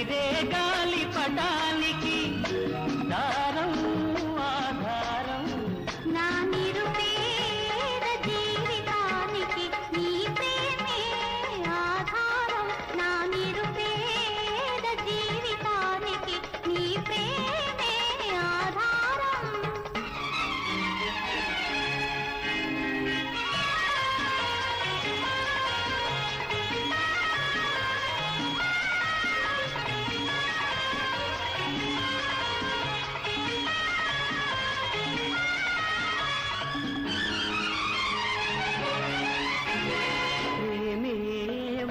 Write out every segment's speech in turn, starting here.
ఎగిరే గాలి పటానికి దారం ఆధారం నా నిరుపేద జీవితానికి నీ ప్రేమే ఆధారం నా నిరుపేద జీవితానికి నీ ప్రేమే ఆధారం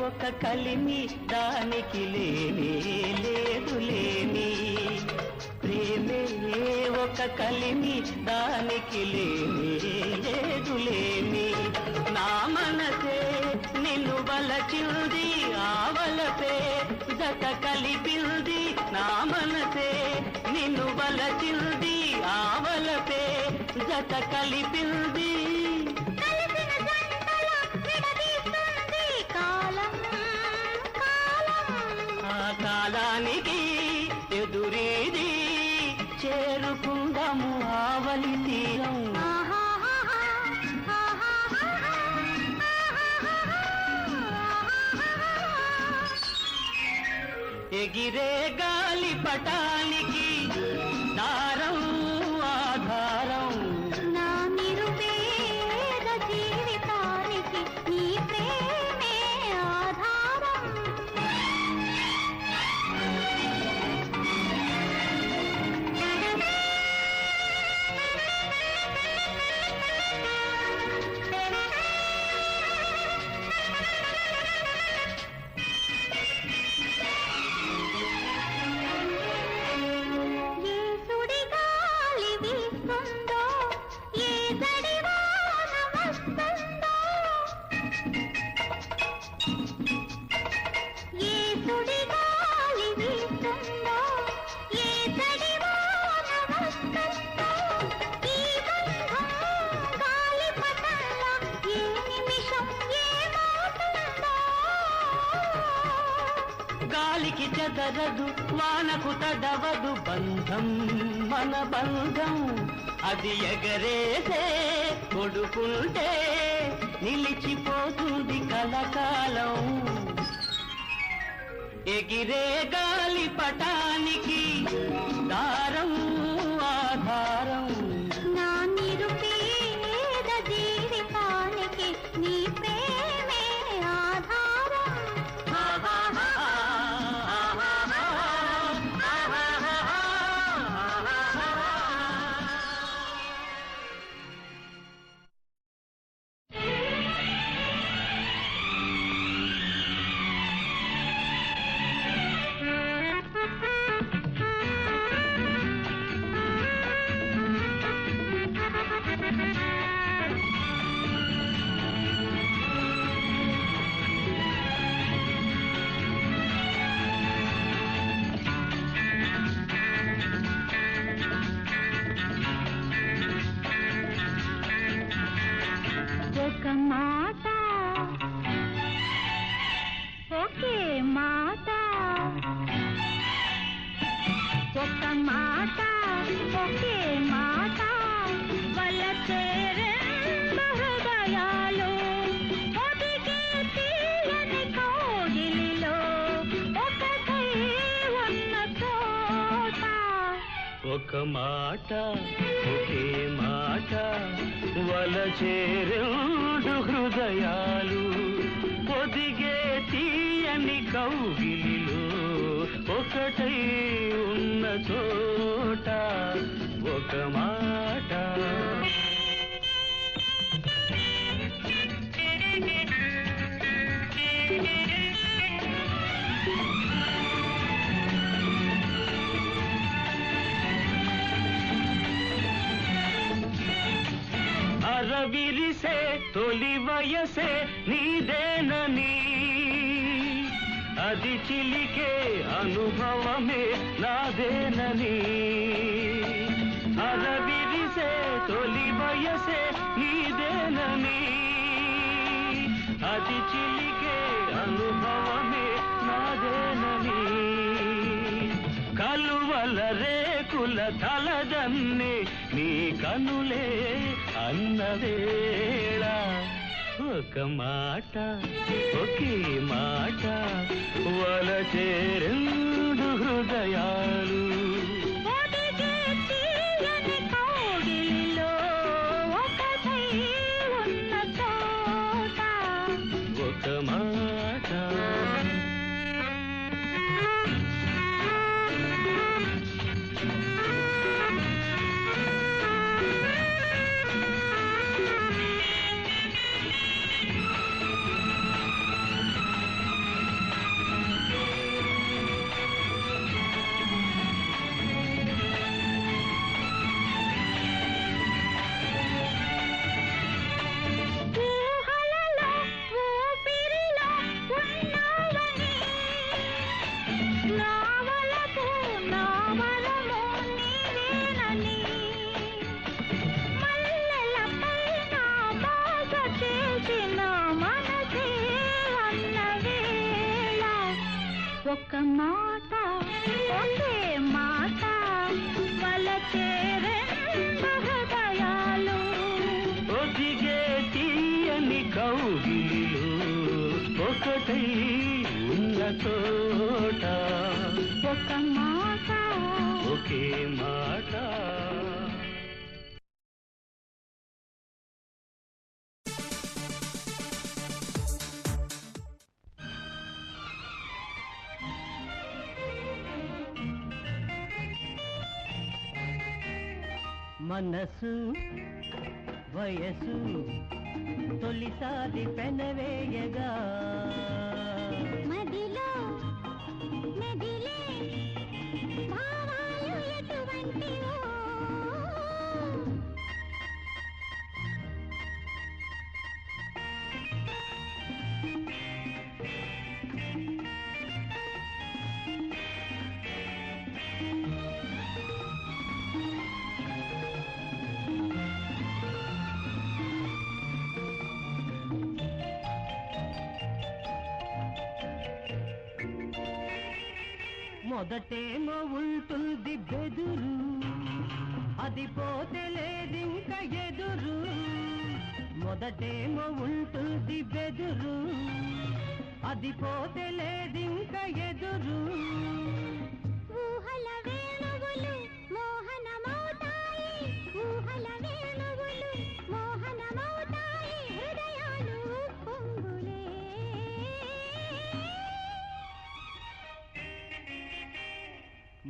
ఒక కలిమి దానికి లేని లేదు లేని ప్రేమే ఒక కలిమి దానికి లేని లేదు లేని నా మనసే నిన్ను వలచింది ఆవలపే జత కలిపింది నా మనసే నిన్ను వలచింది ఆవలపే జత కలిపింది కాలానికి ఎదురేది చేరుకుందాము ఆవలి తీరం ఎగిరే గాలి పటానికి దారం ఆధారం నా నిరుపేద జీవితానికి నీ ప్రేమే ఆధారం గాలికి చెదరదు వానకు తడవదు బంధం మన బంధం అది ఎగరేసే కొడుకుంటే నిలిచిపోతుంది కలకాలం ఎగిరే గాలి పటానికి దారం ఆధారం నా నిరుపేద జీవితానికి నీ ప్రేమే ఆధారం ఒక మాట ఒకే మాట ఒక మాట ఒకే మాట వలచే రెండు హృదయాలు ఒదిగే తీయని కౌగిలిలో ఒకటై ఉన్న చోట ఒక మాట ఒకే మాట వలచే రెండు హృదయాలు పొదిగే తీయని కౌగిలిలో ఒకటై ఉన్న చోట ఒక మాట అరవిరిసే తొలి వయసే నీదేనని అది చిలికే అనుభవమే నాదేనని అరవిరిసే తొలి వయసే నీదేనని అది చిలికే అనుభవమే నాదేనని పలకుల తలదన్నే నీ కనులే అన్నవేళ ఒక మాట ఒకే మాట వలచే రెండు హృదయాలు ఒక మాట ఒక్క మాట ఒకే మాట వలచే రెండు హృదయాలు ఒదిగే తీయని కౌగిలిలో ఒకటై ఉన్న చోట ఒక మాట ఒకే మాట మనసు వయసు తొలిసారి పెనవేయగా మదిలో మెదిలే భావాలు ఎటువంటివో మొదటేమో ఉంటుంది బెదురు అది పోతే లేదింక ఎదురు మొదటేమో ఉంటుంది బెదురు అది పోతే లేదింక ఎదురు ఊహల వేణువులు మోహనమౌతాయి ఊహల వేణువులు మోహనమౌతాయి హృదయాలు పొంగులే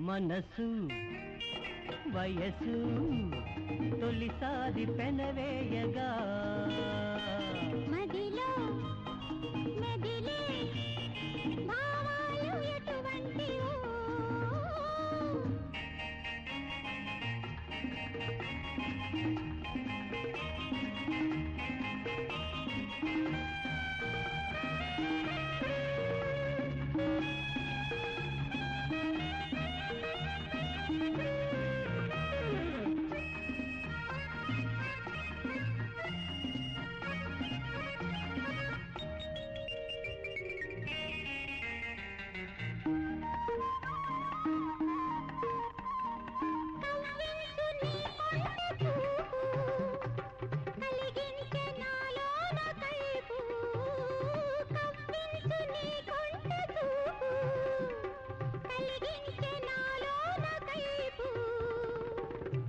మనసు వయసు తొలిసారి పెనవేయగా మదిలో మెదిలే భావాలు ఎటువంటివో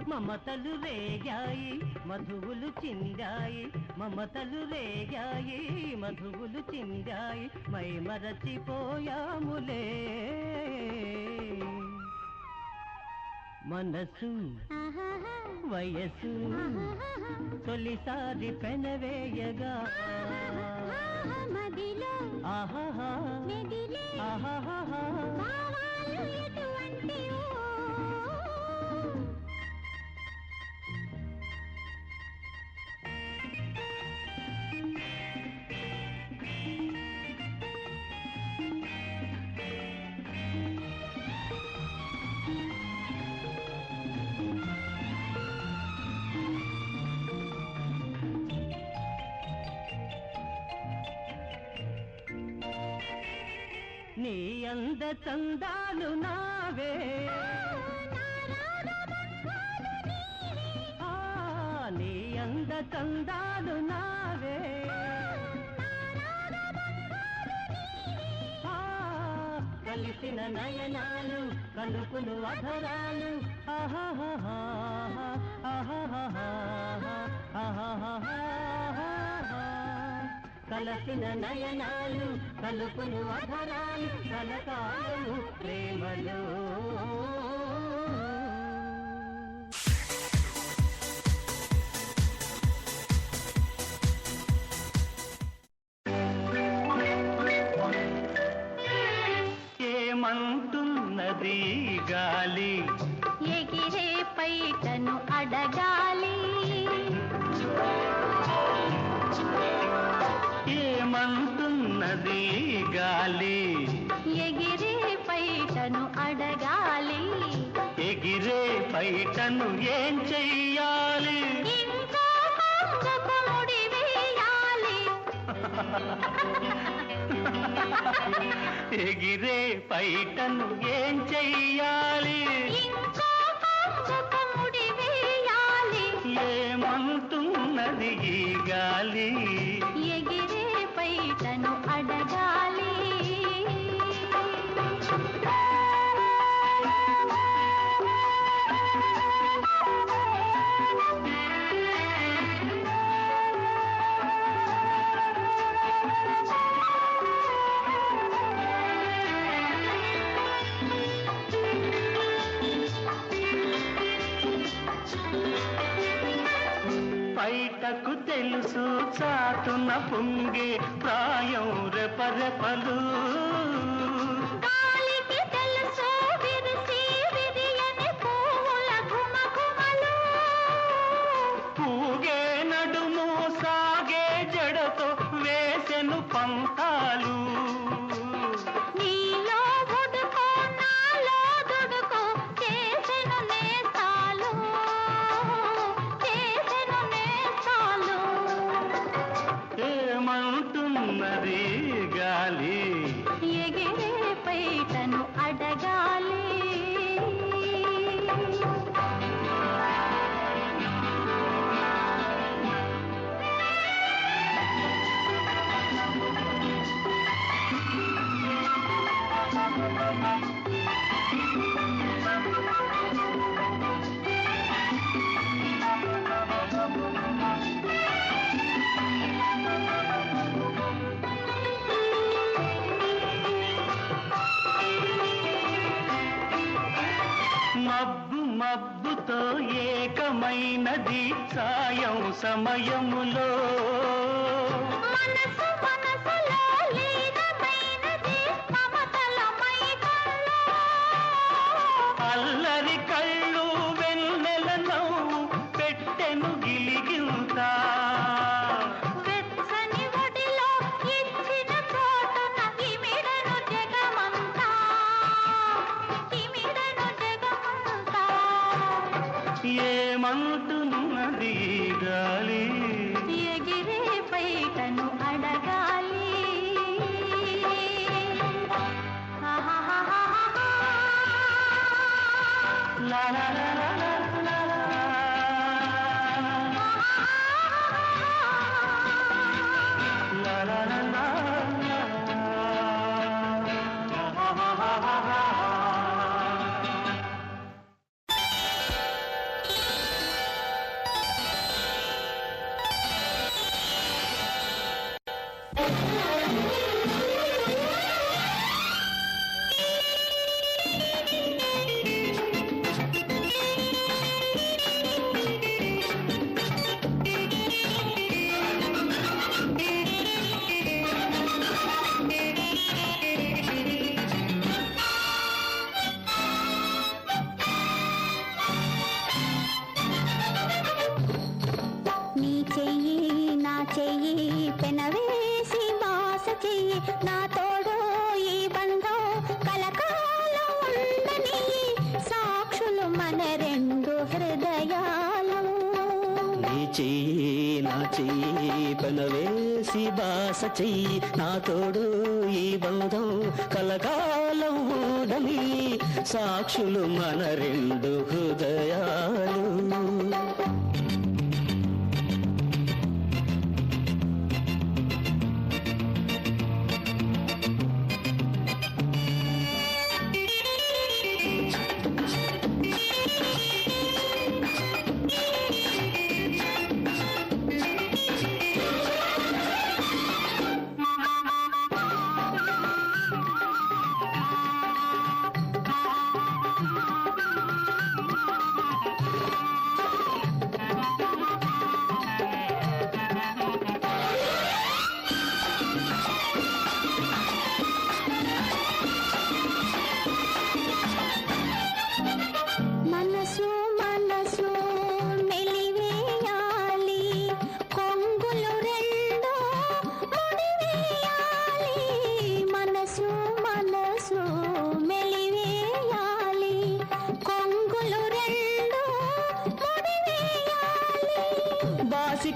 మమతలు రేగాయి మధువులు చిందాయి మమతలు రేగాయి మధువులు చిందాయి మై మరచిపోయాములే మనసు వయసు తొలిసారి పెనవేయగా మదిలో ఆహాహా మెదిలే ఆహాహా భావాలు ఎటువంటివో నీ అంద చందాలు నావే నారాగ నీ అంద చందాలు నావే కలిసిన నయనాలు కలుపులు అధరాలు ఆహాహా ఆహాహా ఆహాహా కలసిన నయనాలు కలుపులు అధరాలు కలకాలము ప్రేమలో ఏమంటున్నది గాలి ఎగిరే పైటను అడగాలి ఏమంటున్నది గాలి ఎగిరే పైటను అడగాలి ఎగిరే పైటను ఏం చెయ్యాలి ఇంకో కొంగుకు ముడి వేయాలి ఎగిరే పైటను ఏం చెయ్యాలి ఇంకో కొంగుకు ముడి వేయాలి ఏమంటున్నది ఈ గాలి ఎగిరే పైటను అడగాలి బయటకు తెలుసు చాటున పొంగే ప్రాయం రెపరెపలు గాలికి తెలుసు విరిసి విరియని పువ్వుల ఘుమఘుమలు పూగే నడుము సాగే జడతో వేసెను పంతాలు నీలో ఉడుకో నాలో దుడుకో చేసెను నేస్తాలు చేసెను నేస్తాలు ఏమంటున్నది గాలి ఎగిరే పైటను అడగాలి మబ్బు మబ్బుతో ఏకమైనది సాయం సమయములో మనసు మనసులో లీనమైనది మమతల మైకల్లో అల్లరి కళ్ళు వెన్నెల నవ్వు పెట్టెను గిలిగింత వెచ్చని ఒడిలో ఇచ్చిన చోటున ఇమిడను జగమంతా ఇమిడను జగమంతా ఏమంటున్నది ఈ గాలి ఎగిరే పైటను అడగాలి ఆహాహాహాహా. లా లా లా లా లా లా లా. లా లా లా లా లా. నీ చెయ్యి నా చెయ్యి పెనవేసి బాస చెయ్యి నా తోడు ఈ బంధం కలకాలం ఉండని సాక్షులు మన రెండు హృదయాలు నీ చెయ్యి నా చెయ్యి పనవేసి బాస చెయ్యి నా తోడు ఈ బంధం కలకాలం ఊడని సాక్షులు మన రెండు హృదయాలు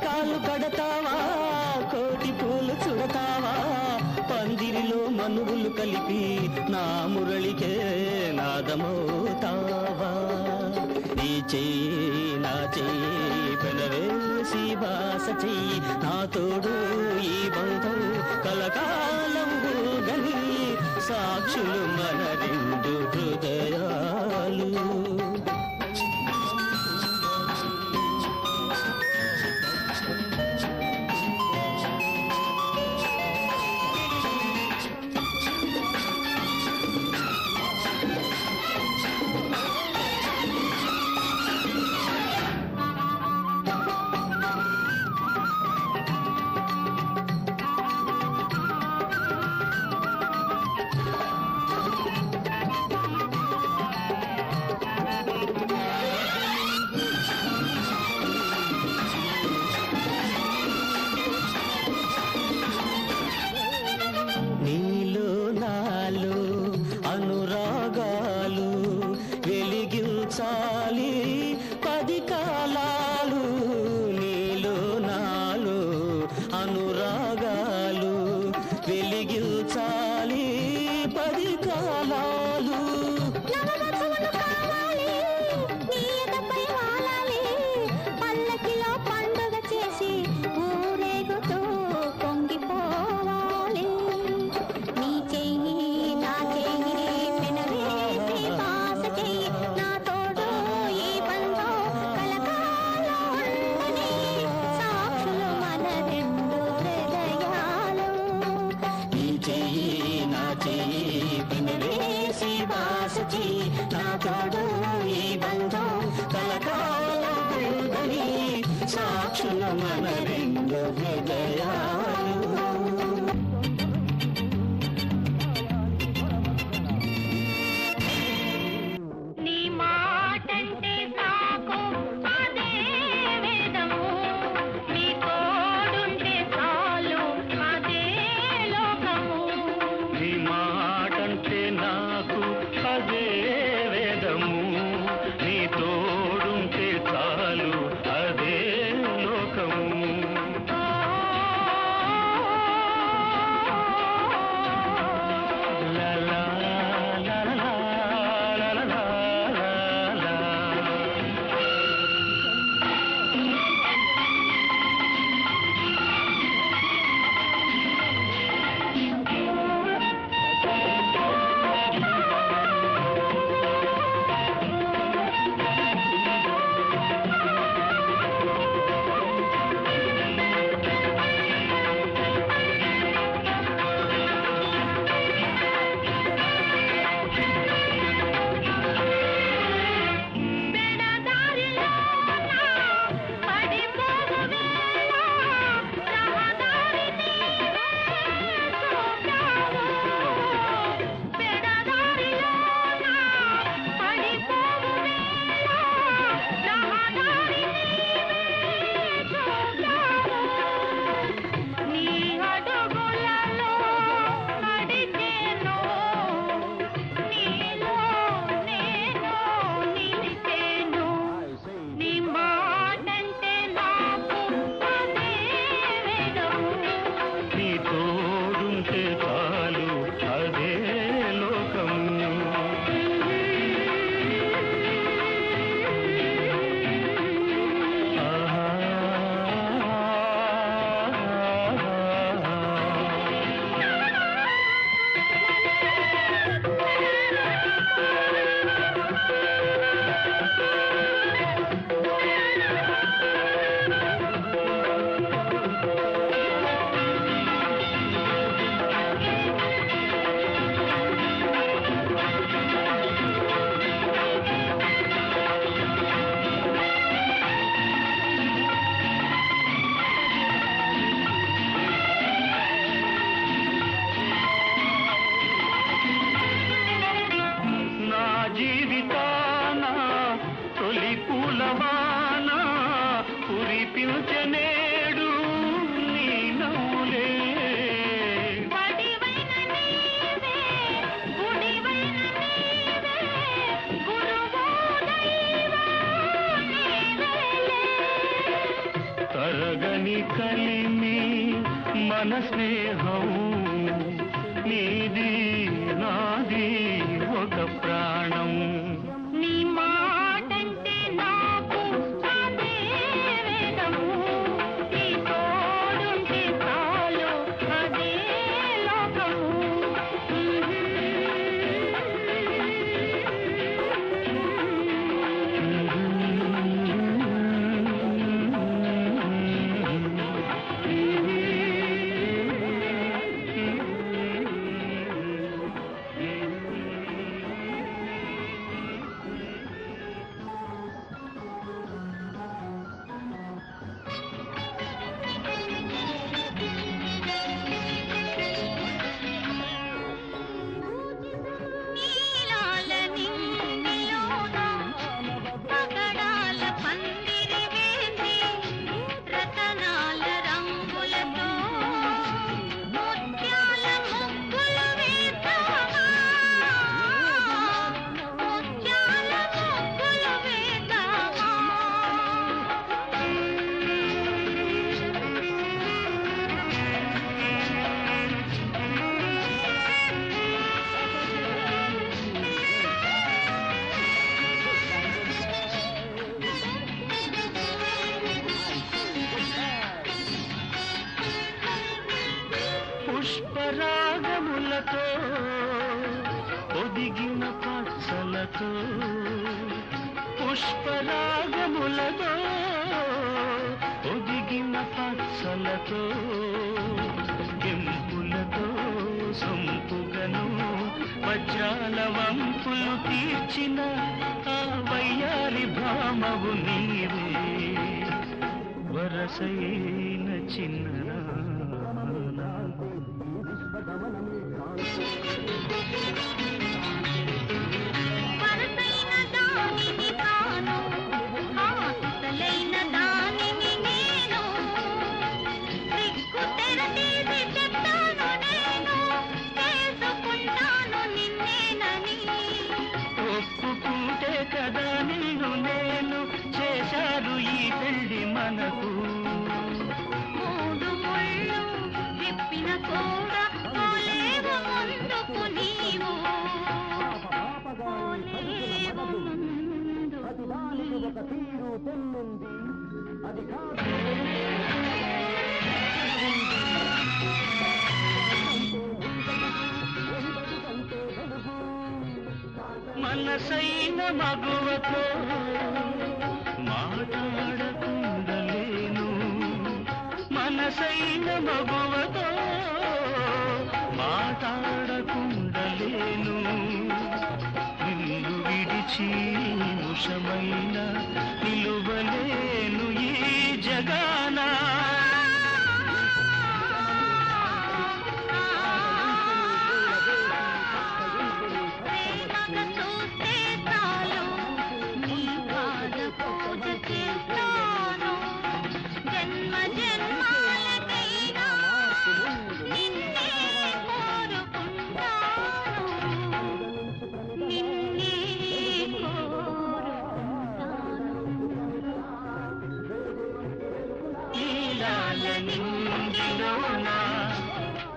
కడికాలు కడతావా కోటి పూలు చుడతావా పందిరిలో మనువులు కలిపి నా మురళికే నాదమవుతావా నీ చెయ్యి నా చెయ్యి పెనవేసి బాస చెయ్యి నా తోడు ఈ బంధం కలకాలం గని సాక్షులు మన రెండు హృదయాలు అనురాగాలు వెలిగించాలి 10 కాలాలు నీలో నాలో అనురాగాలు వెలిగించాలి 10 కాలాలు నవవధువులు కావాలి, నీ ఎదపై వాలాలి, పల్లకిలో పండుగ చేసి ఊరేగుతూ పొంగిపోవాలి. నీ చెయ్యి నా చెయ్యి పెనవేసి బాస చెయ్యి నా తోడు ఈ బంధం కలకాలం ఉండని సాక్షులు మన రెండు హృదయాలు. నీ చెయ్యి నా చెయ్యి పెనవేసి బాస చెయ్యి నా తోడు ఈ బంధం కలకాలం ఉండని సాక్షులు మన రెండు హృదయాలు. నీ మాటంటే సాకు అదే వేదము, నీ తోడుంటే చాలు అదే లోకము. నీ మాటంటే నాకు అదే వేదము నీతో కలిమి మన స్నేహం నీది నాది ఒక ప్రాణం. నీ మాటంటే నాకు అదే వేదము, నీ తోడుంటే చాలు అదే లోకము. నీలాల నింగిలోన పగడాల పందిరి వేసి రతనాల రంగులతో ముత్యాల ముగ్గులు వేద్దామా, ముత్యాల ముగ్గులు వేద్దామా. పుష్పరాగములతో ఒదిగిన పచ్చలతో, పుష్పరాగములతో ఒదిగిన పచ్చలతో, కెంపులతో సొంపుగను వజ్రాల వంపులు తీర్చిన ఆ వయ్యారి భామవు నీవే, వరసైన చిన్ననా. వరసైన దానిని తాను, ఆశలైన దానిని నేను, సిగ్గు తెర తీసి చెప్తాను నేను, చేసుకుంటాను నిన్నేనని. ఒప్పుకుంటే కదా నిన్ను నేను, చేశారు ఈ పెళ్లి మనకు. మూడు ముళ్ళు విప్పిన కూడా పోలేవు ముందుకు నీవు, పోలేవు ముందుకు నీవు. మనసైన మగువతో మాట్లాడకుండలేను, మనసైన మగువతో మాట్లాడకుండలేను. నిన్ను విడిచి నిమిషమైన నిలువలేను ఈ జగాన. ప్రేమగా చూస్తే చాలు నీ పాద పూజ చేస్తాను, జన్మ జన్మాలకైనా నిన్నే కోరుకుంటాను, నిన్నే కోరుకుంటాను. నీలాల నింగిలోన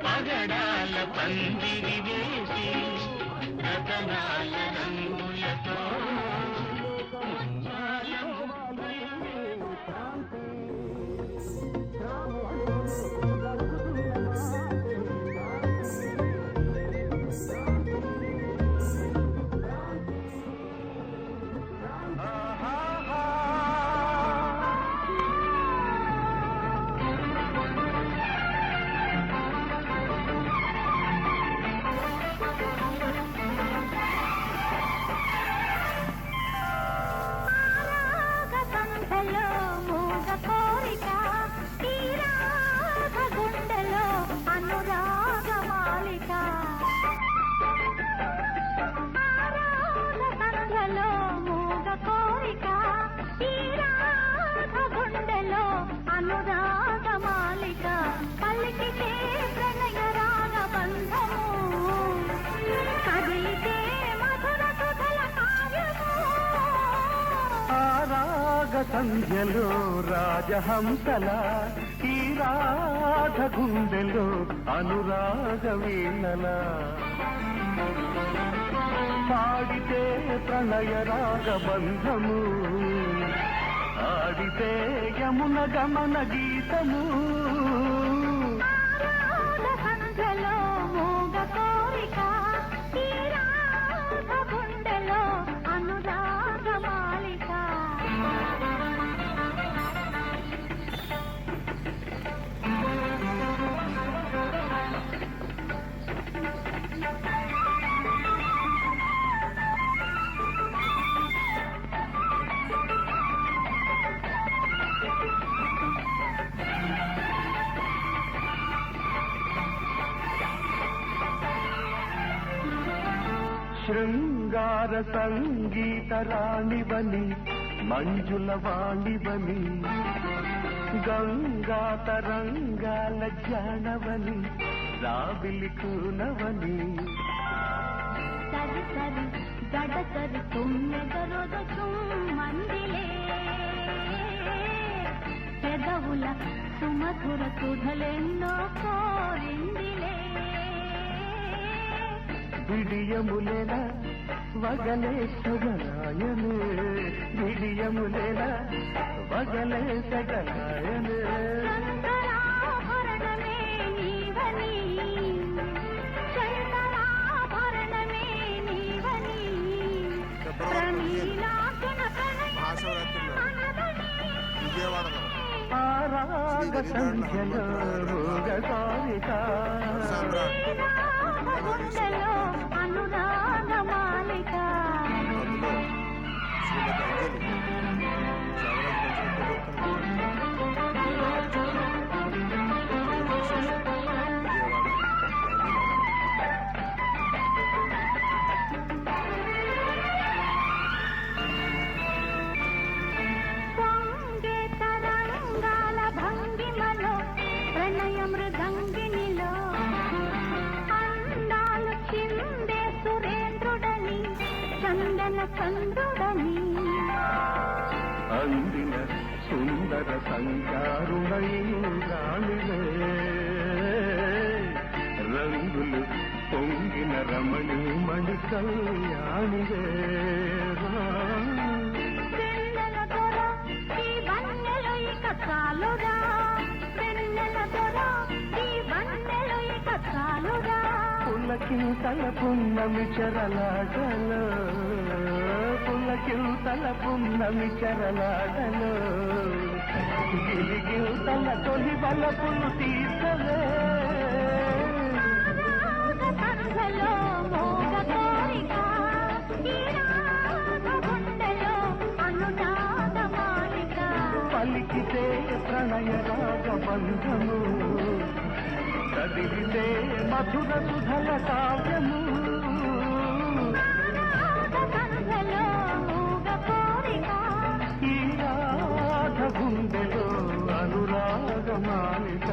పగడాల పందిరి వేసి రతనాల రంగులతో సంధ్యలో రాజహంసల ఈ రాధ గుండెలో అనురాగ వీణల పాడితే ప్రణయ రాగ బంధము ఆడితే యమున గమన గీతము సంధ్యలో మూగ కోరిక ఈ రాధ గుండెలో అనురాగ మాలిక శృంగార సంగీత రాణివని మంజుల వాణివని గంగా తరంగాల జానవని రావిలి కూనవని సరి సరి గడసరి తుమ్మెదరొద మందిలే పెదవుల సుమధుర సుధలెన్నో కోరిందిలే విడియములేల వగలే సగలాయనే విడియములేల వగలే సగలాయనే శంకరాభరణమే నీవని శంకరాభరణమే నీవని ప్రమీలాకున విజయవాడలో ఆరాగ సంఖ్యలో రోగసారిక గుండెలో అనురాగ మాలిక అందులో శ్రీమతి అంజలి పొంగే తరంగాల భంగిమలో ప్రణయ మృదంగినిలో అందాలు చిందే సురేంద్రుడని చందన కందుడని అందిన సుందర సంచారుడై రాణివే రంగులు పొంగిన రమణి మణి కళ్యాణివే వెన్నెల దొర ఈ వన్నెలు ఇక చాలురా వెన్నెల దొర ఈ వన్నెలు ఇక చాలురా పులకింతల పున్నమి చెరలాటలో పులకింతల పున్నమి చెరలాటలో గిలిగిల్తల తొలి బలపులు తీర్చలే సంధ్యలో మోగ కోరిక ఈ రాగ గుండెలో అనురాగ మాలిక పలికితే ప్రణయ రాగ బంధము చదివితే మధుర సుధల కావ్యము సంధ్యలో మోగ కోరిక ఈ రాధ గుండెలో అనురాగ మాలిక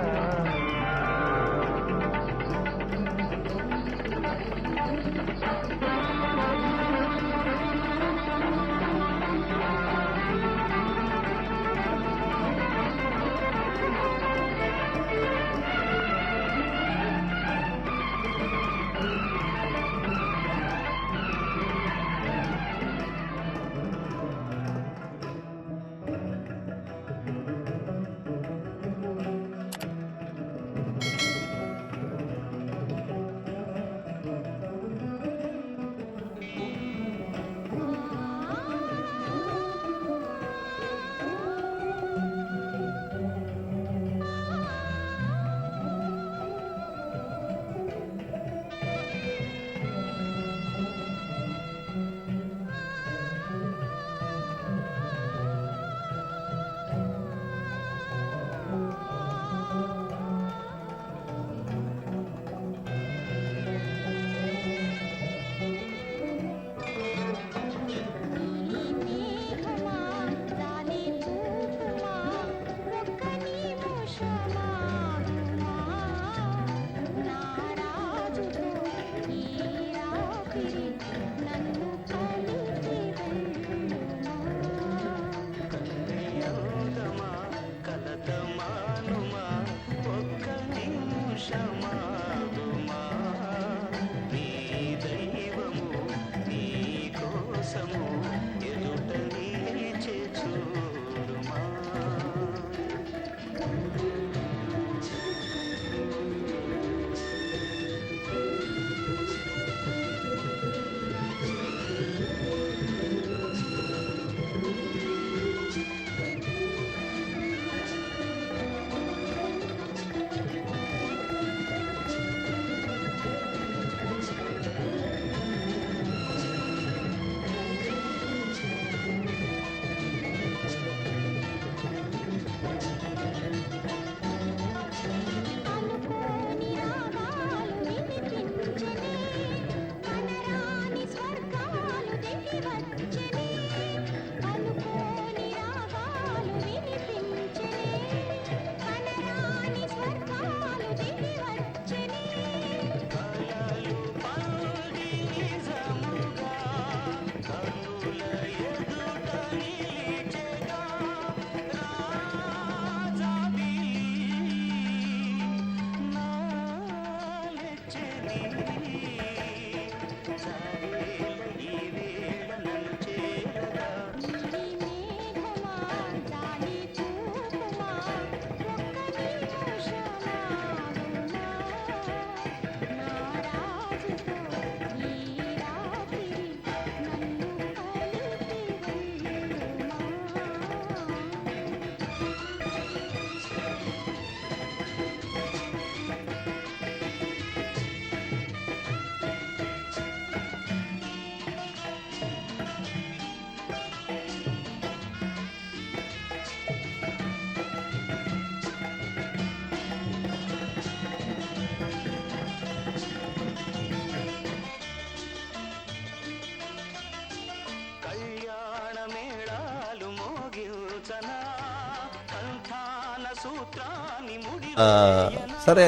సరే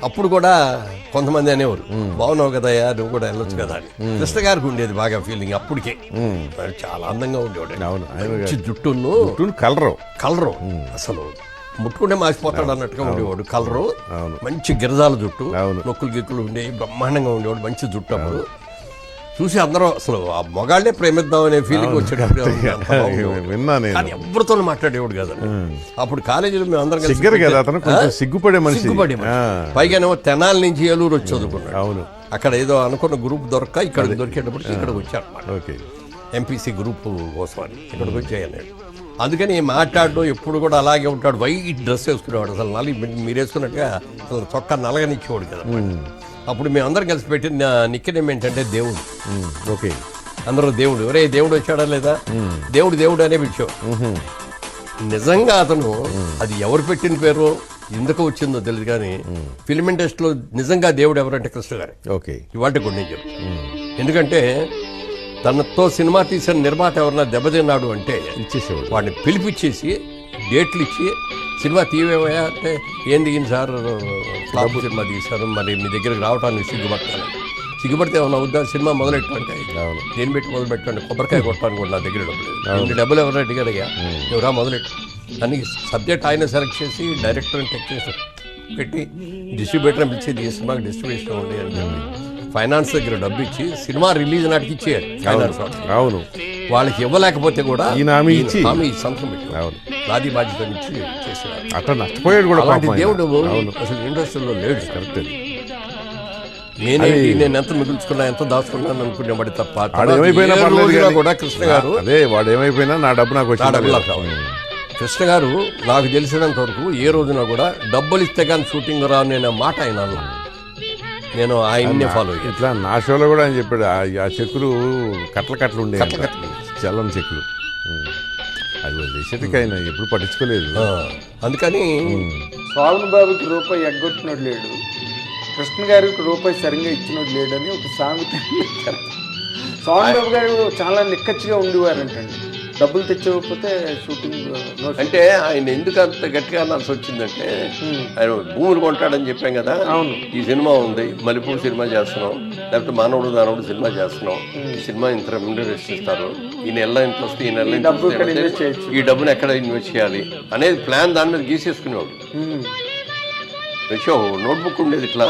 అప్పుడు కూడా కొంతమంది అనేవారు బాగున్నావు కదయ్యా నువ్వు కూడా వెళ్ళొచ్చు కదా అని. కృష్ణ గారికి ఉండేది బాగా ఫీలింగ్ అప్పటికే. మరి చాలా అందంగా ఉండేవాడు. అవును, మంచి జుట్టును కలరు అసలు ముట్టుకుంటే మాసిపోతాడు అన్నట్టుగా ఉండేవాడు. కలరు మంచి గిరజాల జుట్టు, నొక్కులు గిక్కులు ఉండేవి, బ్రహ్మాండంగా ఉండేవాడు. మంచి జుట్టు అప్పుడు చూసి అందరూ అసలు ఆ మొగాళ్ళే ప్రేమిద్దాం అనే ఫీలింగ్ వచ్చేటప్పుడు కానీ ఎవరితో మాట్లాడేవాడు కదా. అప్పుడు కాలేజీలో మేము అందరం సిగ్గుపడే మనిషి. పైగానేమో తెనాల నుంచి ఏలూరు వచ్చి చదువుకున్నాడు. అవును, అక్కడ ఏదో అనుకున్న గ్రూప్ దొరక్క ఇక్కడ దొరికేటప్పటికి ఇక్కడికి వచ్చాడు. ఎంపీసీ గ్రూప్ కోసం అని ఇక్కడికి వచ్చాయన్నాడు. అందుకని మాట్లాడడం ఎప్పుడు కూడా అలాగే ఉంటాడు. వైట్ డ్రెస్ వేసుకునేవాడు. అసలు మీరు వేసుకున్నట్టుగా అసలు చొక్కా నలగనిచ్చేవాడు కదా. అప్పుడు మేము అందరం కలిసి పెట్టిన నిక్నేమ్ ఏంటంటే దేవుడు. ఓకే, అందరూ దేవుడు, ఎవరే దేవుడు వచ్చాడా లేదా, దేవుడు దేవుడు అనే పిలిచేవాడు. నిజంగా అతను అది ఎవరు పెట్టిన పేరు ఎందుకు వచ్చిందో తెలియదు కానీ ఫిల్మ్ ఇండస్ట్రీలో నిజంగా దేవుడు ఎవరంటే కృష్ణ గారే. ఓకే, ఇవాళ కూడా నేను చెప్తాను. ఎందుకంటే తనతో సినిమా తీసిన నిర్మాత ఎవరన్నా దెబ్బతిన్నాడు అంటే ఇచ్చేసేవాడు. వాడిని పిలిపించేసి డేట్లు ఇచ్చి సినిమా తీవేవయా అంటే ఏం దిగింది సార్, ఫ్లాప్ సినిమా తీశారు, మరి మీ దగ్గరికి రావడానికి సిగ్గుపడతాను. సిగ్గుపడితే ఏమన్నా అవుద్దా, సినిమా మొదలెట్టంటే దేని పెట్టి మొదలు పెట్టండి, కొబ్బరికాయ కొట్టడానికి కూడా నా దగ్గర డబ్బులు ఎవరైనా అడిగారయ్యా ఎవరా మొదలెట్టు అని సబ్జెక్ట్ ఆయన సెలెక్ట్ చేసి డైరెక్టర్ని టెక్ చేసి పెట్టి డిస్ట్రిబ్యూటర్ పిలిచి ఈ సినిమాకి డిస్ట్రిబ్యూషన్ ఉంది అని చెప్పి ఫైనాన్స్ దగ్గర డబ్బు ఇచ్చి సినిమా రిలీజ్ నాటికి ఇచ్చేయాలి ఫైనాన్స్. అవును, వాళ్ళకి ఇవ్వలేకపోతే కూడా హామీ సంతకం పెట్టారు. నాది బాధ్యత నుంచి చేసేవారు. అట్లా నష్టపోయాడు కూడా. అలాంటి దేవుడు అసలు ఇండస్ట్రీలో లేడు. కరెక్ట్. నేను ఎంత మిగుల్చుకున్నా ఎంత దాచుకున్నాను అనుకునేవాడి తప్ప కూడా కృష్ణ గారు అదే వాడు ఏమైపోయినా నా డబ్బు నాకు వచ్చి కృష్ణ గారు నాకు తెలిసినంత వరకు ఏ రోజున కూడా డబ్బులు ఇస్తే కానీ షూటింగ్ రాను అనే మాట ఆయన. నేను ఆయన్నే ఫాలో అయ్యాను. ఇట్లా నా షోలో కూడా ఆయన చెప్పాడు ఆ చెక్కులు కట్టలు ఉండే చల్లని చెక్కులు అది వదిలేసేటికి ఆయన ఎప్పుడు పట్టించుకోలేదు. అందుకని స్వామి బాబుకి రూపాయి ఎగ్గొట్టినోడు లేడు, కృష్ణ గారికి రూపాయి సరిగ్గా ఇచ్చినోడు లేడు అని ఒక సామెత. స్వామి బాబు గారు చాలా నిక్కచ్చిగా ఉండేవారంటండి. డబ్బులు తెచ్చకపోతే షూటింగ్ అంటే ఆయన ఎందుకు అంత గట్టిగా అనాల్సి వచ్చిందంటే ఆయన భూములు కొంటాడని చెప్పాం కదా. అవును, ఈ సినిమా ఉంది, మల్లెపూలు సినిమా చేస్తున్నాం, లేకపోతే మానవుడు దానవుడు సినిమా చేస్తున్నాం, ఈ సినిమా ఇంత రెమ్యూనరేషన్ ఇస్తారు, ఈ నెల ఇంత వస్తే ఈ నెల ఈ డబ్బును ఎక్కడ ఇన్వెస్ట్ చేయాలి అనేది ప్లాన్ దాని మీద గీసేసుకునేవాడు. వచ్చో నోట్బుక్ ఉండేది ఇట్లా,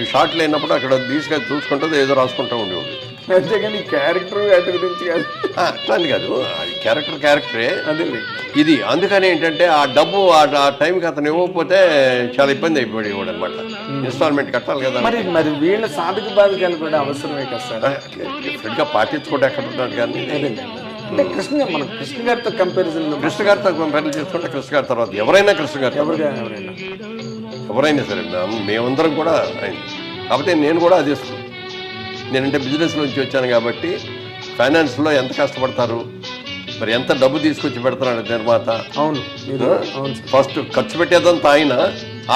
ఈ షార్ట్ లేనప్పుడు అక్కడ తీసుకెళ్ళి చూసుకుంటే ఏదో రాసుకుంటూ ఉండేవాడు. అంతేగాని క్యారెక్టర్ వాటి గురించి కాదు. అట్లా కాదు, క్యారెక్టరే అదే ఇది. అందుకని ఏంటంటే ఆ డబ్బు ఆ టైంకి అతను ఇవ్వకపోతే చాలా ఇబ్బంది అయిపోయేవాడు అనమాట. ఇన్స్టాల్మెంట్ కట్టాలి కదా. మరి వీళ్ళ సాధక బాధకాలు కూడా అవసరమే కదా సార్. డెఫినెట్ గా పాటించుకుంటే ఎక్కడ ఉన్నాడు కానీ అంటే మనం కృష్ణ గారితో కంపారిజన్ చేసుకుంటే కృష్ణ గారి తర్వాత ఎవరైనా కృష్ణ గారు ఎవరైనా సరే మేమందరం కూడా అయింది. కాకపోతే నేను కూడా అది నేనంటే బిజినెస్ నుంచి వచ్చాను కాబట్టి ఫైనాన్స్లో ఎంత కష్టపడతారు, మరి ఎంత డబ్బు తీసుకొచ్చి పెడతారు నిర్మాత. అవును, ఫస్ట్ ఖర్చు పెట్టేదంతా ఆయన,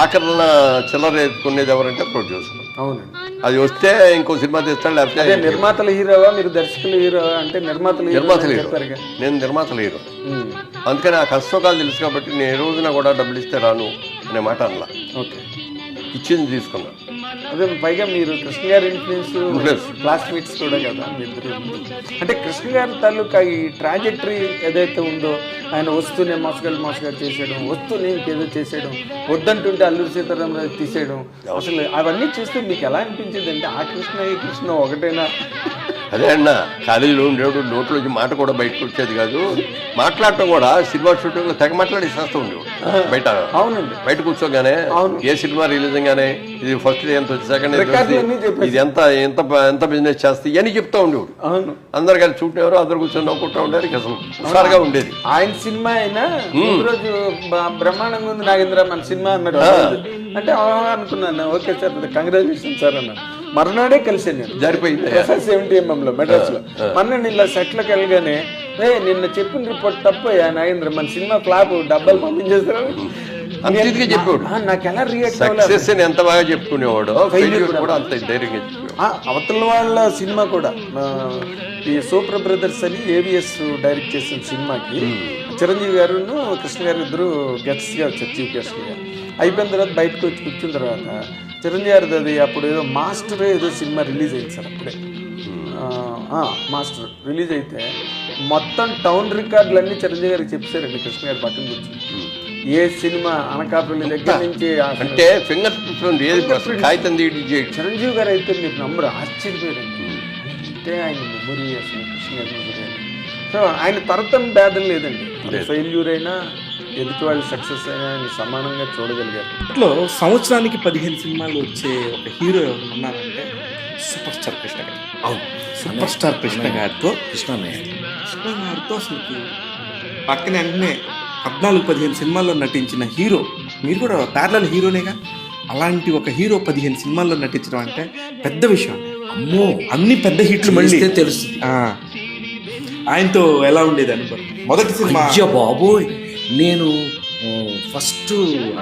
ఆఖరణ చిల్లర ఎత్తుకునేది ఎవరంటే ప్రొడ్యూసర్. అవును, అది వస్తే ఇంకో సినిమా తీస్తాడు, లేకపోతే నిర్మాతల హీరోవా మీరు దర్శకుల హీరోవా అంటే నిర్మాతల హీరో. నేను నిర్మాతల హీరో. అందుకని ఆ కష్టకాలు తెలుసు కాబట్టి నేను ఏ రోజున కూడా డబ్బులు ఇస్తే రాను అనే మాట అనలా. ఓకే, ఇచ్చింది తీసుకున్నా. అదే పైగా మీరు కృష్ణ గారి ఇన్ఫ్లుయెన్స్ క్లాస్మేట్స్ కూడా కదా మీ ఇద్దరు. అంటే కృష్ణ గారి తాలూకా ఈ ట్రాజెక్టరీ ఏదైతే ఉందో, ఆయన వస్తూనే మోసగారు చేసేయడం, వస్తూనే ఇంకేదో చేసేయడం, వద్దంటుంటే అల్లూరి సీతారామరాజు తీసేయడం, అసలు అవన్నీ చూస్తే మీకు ఎలా అనిపించింది? అంటే ఆ కృష్ణ ఈ కృష్ణ ఒకటేనా? అదే అన్న, కాలేజీలో ఉండేవాడు, నోట్లోంచి మాట కూడా బయటకు వచ్చేది కాదు. మాట్లాడటం కూడా సినిమా షూటింగ్ లో తెగ మాట్లాడేసేస్తూ ఉండేవాడు బయట. అవునండి, బయట కూర్చోగానే ఏ సినిమా రిలీజ్ గానే ఇది ఫస్ట్ డే ఎంత వచ్చి, సెకండ్ ఇది ఎంత ఎంత ఎంత బిజినెస్ చేస్తే అని చెప్తా ఉండేవాడు. అవును, అందరు కలిసి చూడేవారు, అందరు కూర్చొని నవ్వుకుంటా ఉండేది. అసలు హుషారుగా ఉండేది. ఆయన సినిమా అయినా రోజు బ్రహ్మాండంగా ఉంది నాగేంద్ర మన సినిమా అన్నాడు. అంటే అనుకున్నాను, ఓకే సార్ కంగ్రాచులేషన్ సార్ అన్నాను. మరునాడే కలిసాను నేను, జరిపోయింది 70mm లో మెడ్రాస్ లో. మొన్న ఇలా సెట్లకు వెళ్ళగానే నిన్న చెప్పిన రిపోర్ట్ తప్ప నాగేంద్ర మన సినిమా ఫ్లాప్, డబ్బాలు పంపించేస్తారు చెప్పాడు. నాకు ఎలా రియాక్ట్ అవ్వలేదు, ఎంత బాగా చెప్పుకునేవాడు. అవతల వాళ్ళ సినిమా కూడా ఈ సూపర్ బ్రదర్స్ అని ఏవిఎస్ డైరెక్ట్ చేసిన సినిమాకి చిరంజీవి గారును కృష్ణ గారు ఇద్దరు గెస్ట్స్గా వచ్చారు, చీఫ్ గెస్ట్గా. అయిపోయిన తర్వాత బయటకు వచ్చి కూర్చున్న తర్వాత చిరంజీవి గారిది అది అప్పుడు ఏదో మాస్టర్ ఏదో సినిమా రిలీజ్ అయింది సార్. అప్పుడే మాస్టర్ రిలీజ్ అయితే మొత్తం టౌన్ రికార్డులన్నీ చిరంజీవి గారికి చెప్పారండి కృష్ణ గారు పక్కన కూర్చుని. ఏ సినిమా అనకాపల్లి దగ్గర నుంచి అంటే ఫింగర్ ప్రింట్ ఏది కాగితం చిరంజీవి గారు అయితే మీరు నంబరు ఆశ్చర్యపోయారండి. అంటే ఆయన మెమొరీ అసలు కృష్ణ గారి మెమొరీ అని. సో ఆయన తరతం భేదం లేదండి, ఫెయిల్యూర్ అయినా ఎదుటి వాళ్ళు సక్సెస్ అయినా ఆయన సమానంగా చూడగలిగారు. ఇట్లో సంవత్సరానికి 15 సినిమాలు వచ్చే ఒక హీరో ఎవరు ఉన్నారంటే సూపర్ స్టార్ కృష్ణ గారు. అవును, సూపర్ స్టార్ కృష్ణ గారితో కృష్ణ గారితో అసలు పక్కన వెంటనే 14-15 సినిమాల్లో నటించిన హీరో. మీరు కూడా ప్యారలల్ హీరోనేగా. అలాంటి ఒక హీరో 15 సినిమాల్లో నటించడం అంటే పెద్ద విషయం. అమ్మో, అన్ని పెద్ద హిట్లు మళ్ళీ తెలుస్తుంది. ఆయనతో ఎలా ఉండేది అనుకోండి మొదటి సినిమా? బాబోయ్, నేను ఫస్ట్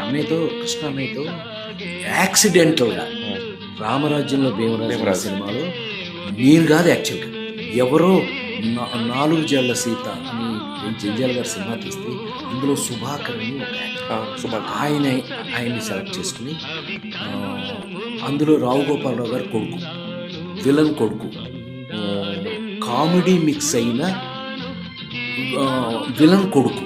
అన్నయ్యతో కృష్ణ అన్నయ్యతో యాక్సిడెంటల్గా రామరాజ్యంలో భీమరాజు సినిమాలో నేను కాదు యాక్చువల్గా ఎవరో 4 జళ్ళ సీత అని జంజాల్ గారి సినిమా తీస్తే అందులో సుభాకర్ అని ఒక యాక్టర్, ఆయన్ని సెలెక్ట్ చేసుకుని అందులో రావు గోపాలరావు గారి కొడుకు, విలన్ కొడుకు, కామెడీ మిక్స్ అయిన విలన్ కొడుకు.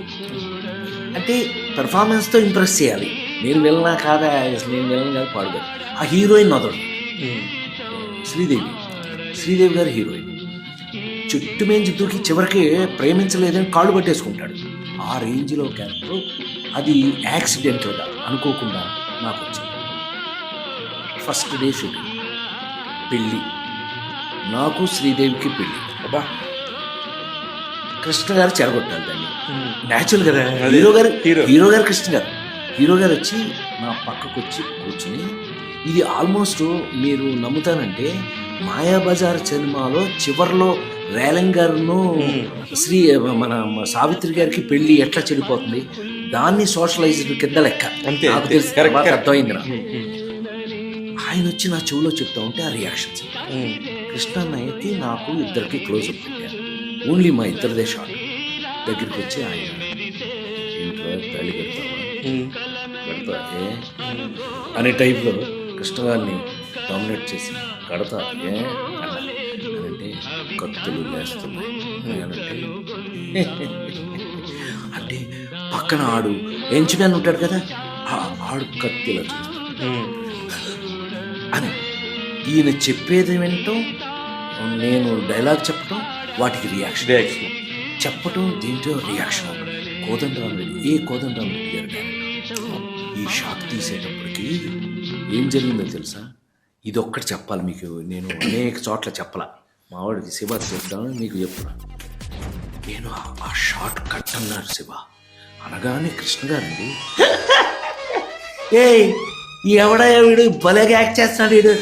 అంటే పెర్ఫార్మెన్స్తో ఇంప్రెస్ చేయాలి. నేను విలనా కాదా, నేను విలన్ కాదు పాడుగారు. ఆ హీరోయిన్ వదలడు, శ్రీదేవి గారి హీరోయిన్. చెట్టు మేంచి దూకి చివరికి ప్రేమించలేదని కాళ్ళు పట్టేసుకుంటాడు. ఆ రేంజ్లో క్యారెక్టర్. అది యాక్సిడెంటల్గా అనుకోకుండా నాకు వచ్చింది. ఫస్ట్ డే షూటింగ్, పెళ్ళి, నాకు శ్రీదేవికి పెళ్ళి. అబ్బా, కృష్ణ గారు చెరగొట్టాలి దాన్ని. న్యాచురల్ కదా, హీరో గారు కృష్ణ గారు వచ్చి నా పక్కకు వచ్చి కూర్చుని, ఇది ఆల్మోస్ట్ మీరు నమ్ముతానంటే మాయాబజార్ సినిమాలో చివరిలో రేలంగ్ గారును మన సావిత్రి గారికి పెళ్లి ఎట్లా చెడిపోతుంది, దాన్ని సోషలైజ్డ్ కింద లెక్క. నాకు తెలిసి అర్థమైంది నాకు. ఆయన వచ్చి నా చెవులో చెప్తా ఉంటే ఆ రియాక్షన్స్. కృష్ణ అయితే నాకు ఇద్దరికి క్లోజ్ అప్ పెట్టారు. ఓన్లీ మా ఇద్దరిదే షాట్. దగ్గరికి వచ్చి ఆయన ఇంట్లో పెళ్లి కడతా అనే టైప్లో కృష్ణ గారిని డామినేట్ చేసి కడతా అంటే కత్తులు లేస్తున్నాయి అంటే పక్కన ఆడు ఎంచుమ్యాన్ ఉంటాడు కదా, ఆడు కత్తిలా చూస్తాడు అని. ఈయన చెప్పేది వింటాం, నేను డైలాగ్ చెప్పడం, వాటికి రియాక్షన్ చెప్పటం, దీంట్లో రియాక్షన్. కోదండరామరెడ్డి గారు ఈ షాట్ తీసేటప్పటికి ఏం జరిగిందో తెలుసా? ఇది ఒక్కటి చెప్పాలి మీకు. నేను అనేక చోట్ల చెప్పలా, మావాడికి శివ చెప్తాను, మీకు చెప్తున్నా. నేను ఆ షాట్ కట్ అన్నారు శివ అనగానే కృష్ణ గారండి, ఎవడా వీడు భలేగా యాక్ట్ చేస్తున్నాడు వీడు,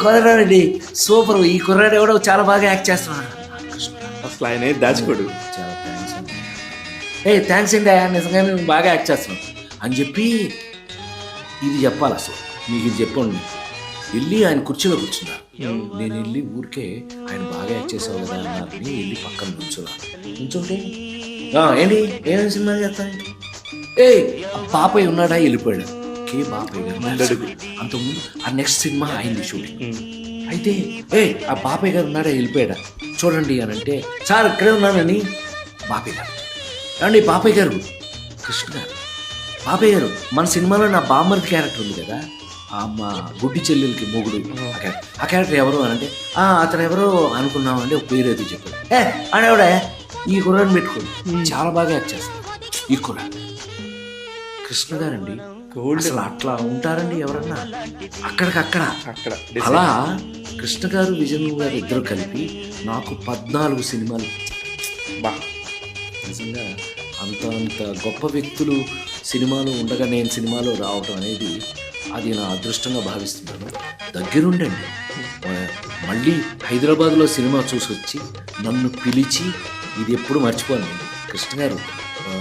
కుర్రాడండి సూపర్, ఈ కుర్రాడు ఎవడో చాలా బాగా యాక్ట్ చేస్తున్నాడు. అసలు ఆయన దాచుకోడు. చాలా థ్యాంక్స్ అండి, థ్యాంక్స్ అండి, నిజంగా నేను బాగా యాక్ట్ చేస్తున్నాను అని చెప్పి ఇది చెప్పాలి. అసలు మీకు ఇది చెప్పండి. వెళ్ళి ఆయన కుర్చీలో కూర్చున్నారు. నేను వెళ్ళి ఊరికే ఆయన బాగా యాక్ట్ చేసావు కదా అన్నారని వెళ్ళి పక్కన కూర్చుంటే ఏంటి ఏమేమి సినిమా చేస్తాను, బాపయ్య ఉన్నాడా, వెళ్ళిపోయాడు. కే బాపయ్య గారు అంతకుముందు ఆ నెక్స్ట్ సినిమా అయింది షూటింగ్. అయితే ఆ బాపయ్య గారు ఉన్నాడా, వెళ్ళిపోయాడా చూడండి అని అంటే, సార్ ఇక్కడే ఉన్నానని బాపయ్య గారు. ఏమండి బాపయ్య గారు, కృష్ణ గారు, బాపయ్య గారు మన సినిమాలో నా బామ్మర్ది క్యారెక్టర్ ఉంది కదా, మా గుడ్డి చెల్లెలకి మొగుడు, ఆ క్యారెక్టర్ ఎవరు అని అంటే, అతను ఎవరో అనుకున్నామండి, ఒక పేరు అయితే చెప్పాడు. అనేవాడే ఈ కుర్రాన్ని పెట్టుకోండి, చాలా బాగా యాక్ట్ చేస్తాడు ఈ కుర్రాడు. కృష్ణ గారండి అసలు అట్లా ఉంటారండి ఎవరన్నా, అక్కడ అలా కృష్ణ గారు విజయన్ గారు ఇద్దరు కలిపి నాకు 14 సినిమాలు. నిజంగా అంత గొప్ప వ్యక్తులు సినిమాలో ఉండగా నేను సినిమాలో రావటం అనేది అది నా అదృష్టంగా భావిస్తున్నాను. దగ్గరుండండి, మళ్ళీ హైదరాబాద్లో సినిమా చూసి వచ్చి నన్ను పిలిచి, ఇది ఎప్పుడు మర్చిపోను. కృష్ణ గారు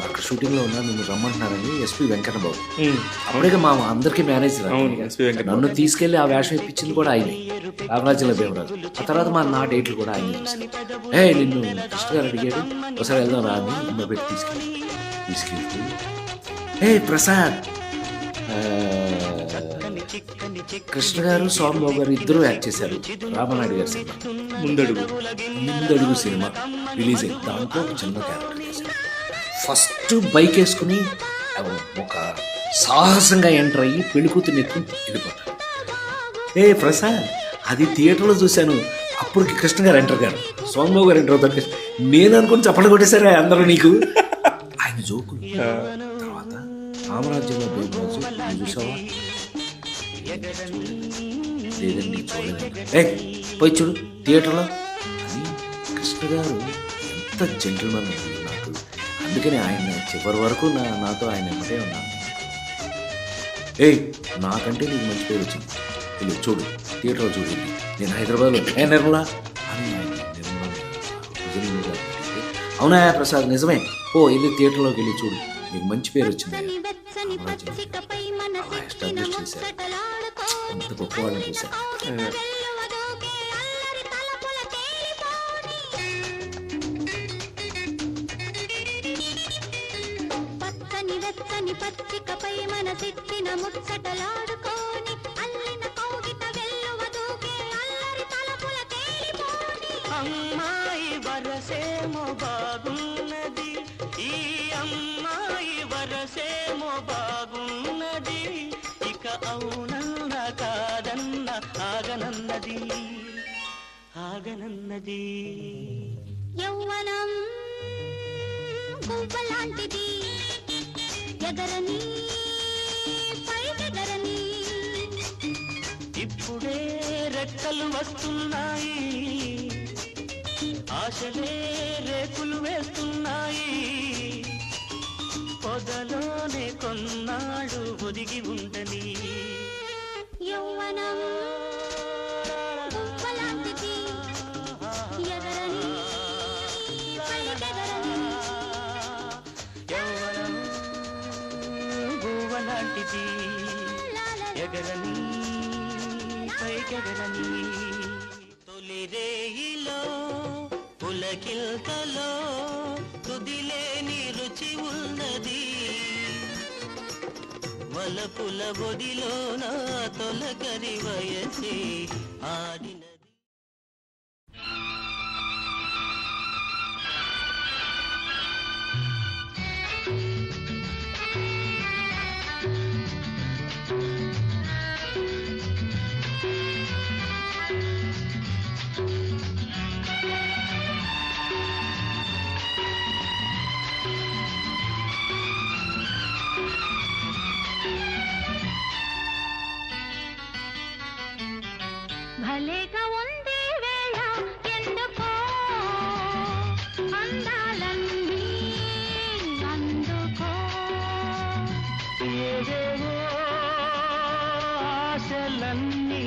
అక్కడ షూటింగ్లో ఉన్నా నువ్వు రమ్మంటున్నారని ఎస్పి వెంకటబాబు. అప్పుడే మా అందరికీ మేనేజర్. నన్ను తీసుకెళ్లి ఆ వేషం ఇప్పించింది కూడా ఆయనే, రామరాజ్యంలో దేవరాజు. ఆ తర్వాత నా డేట్లు కూడా ఆయన చూశాను. నిన్ను కృష్ణ గారు అడిగాడు, ఒకసారి వెళ్దాం రా అని నెంబర్ పెట్టి తీసుకెళ్ళి ప్రసాద్, కృష్ణ గారు స్వామిబాబు గారు ఇద్దరు యాక్ట్ చేశారు రామనాయుడు గారి సినిమా ముందడుగు సినిమా రిలీజ్ అయింది. దాంట్లో ఒక చిన్న క్యారెక్టర్ చేశారు. ఫస్ట్ బైక్ వేసుకుని ఒక సాహసంగా ఎంటర్ అయ్యి పెళ్లి కూతురు ఎక్కువ వెళ్ళిపోతారు. ప్రసాద్, అది థియేటర్లో చూశాను. అప్పటికి కృష్ణ గారు ఎంటర్ గారు, స్వామిబాబు గారు ఎంటర్ అవుతారు. నేను అనుకుని చప్పట్లు కొట్టేశారా అందరూ నీకు. ఆయన జోకులు. తర్వాత రామరాజ్యంలో దేవరాజు చూసావా? లేదండి చూడలేదు. పోయి చూడు థియేటర్లో అని. కృష్ణ గారు ఎంత జెంటిల్మన్ అండి నాకు. అందుకని ఆయన చివరి వరకు నాతో ఆయన ఎమ్మటే ఉన్నాను. నాకంటే నీకు మంచి పేరు వచ్చింది, వెళ్ళి చూడు థియేటర్లో చూడు. నేను హైదరాబాద్లో నిర్మలా అని నిర్మలా. అవునా ప్రసాద్, నిజమే, పో వెళ్ళి థియేటర్లోకి వెళ్ళి చూడు, నీకు మంచి పేరు వచ్చింది. ఎస్టాబ్లిష్ చేశారు, అంత గొప్ప వాళ్ళని చూశారు. పచ్చికపై మన సిట్టిన ముచ్చటలాడుకోని అల్లిన కౌగిట వెల్లువ దూకే అల్లరి తలపుల తేలిపోని. అమ్మాయి వరసేమో బాగున్నది, ఈ అమ్మాయి వరసేమో బాగున్నది, ఇక అవునన్న కాదన్న ఆగనన్నది ఆగనన్నది. యౌవనం గువ్వలాంటిది, ఎగరని పైకెగరని. ఇప్పుడే రెక్కలు వస్తున్నాయి, ఆశలే రేకులు వేస్తున్నాయి, పొదలోనే కొన్నాడు ఒదిగి ఉండని. యౌవనం గువ్వలాంటిది, ఎగరని పైకెగరని. యౌవనం గువ్వలాంటిది, ఎగరని పైకెగరని. తొలి రేయిలో పులకిల్కలో తుదిలేని రుచి ఉన్నది, వలపుల బొడిలో నా తొలకరి వయసే ఆడినది. భలేగా ఉంది వేళ ఎందుకో అందాలన్నీ అందుకో. ఏవేవో ఆశలన్నీ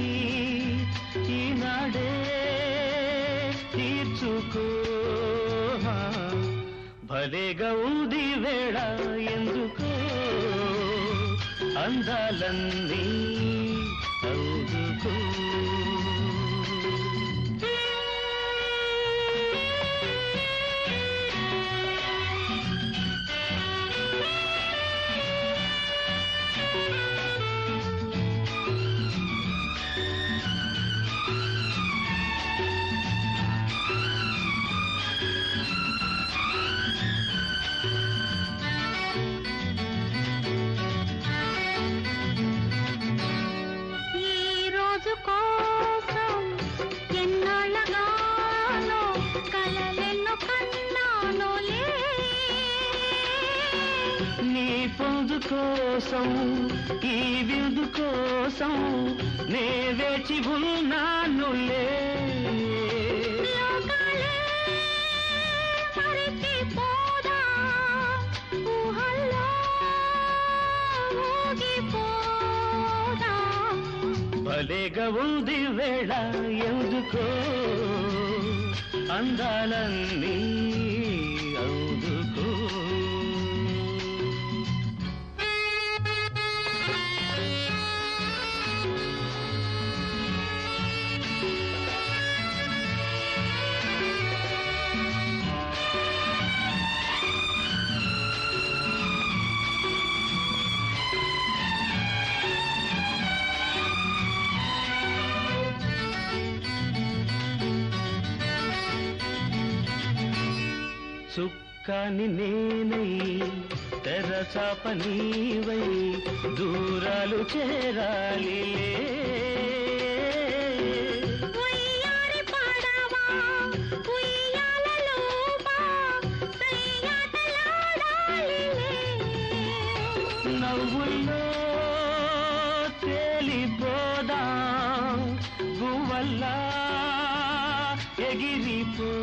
ఈనాడే తీర్చుకో. భలేగా ఉంది వేళ ఎందుకో అందాలన్నీ అందుకో. కోసం ఈ విందు కోసం నే వేచి ఉన్నానులే. భలేగా ఉంది వేళ ఎందుకో అందాలన్నీ అందుకో. చుక్కాని నేనై తెరచాప నీవై దూరాలు చేరాలి ఉయ్యారి పాడవా ఉయ్యాలలోపా సయ్యాటలాడాలిలే నవ్వుల్లో తేలిపోదాం గువ్వల్లా ఎగిరిపోదాం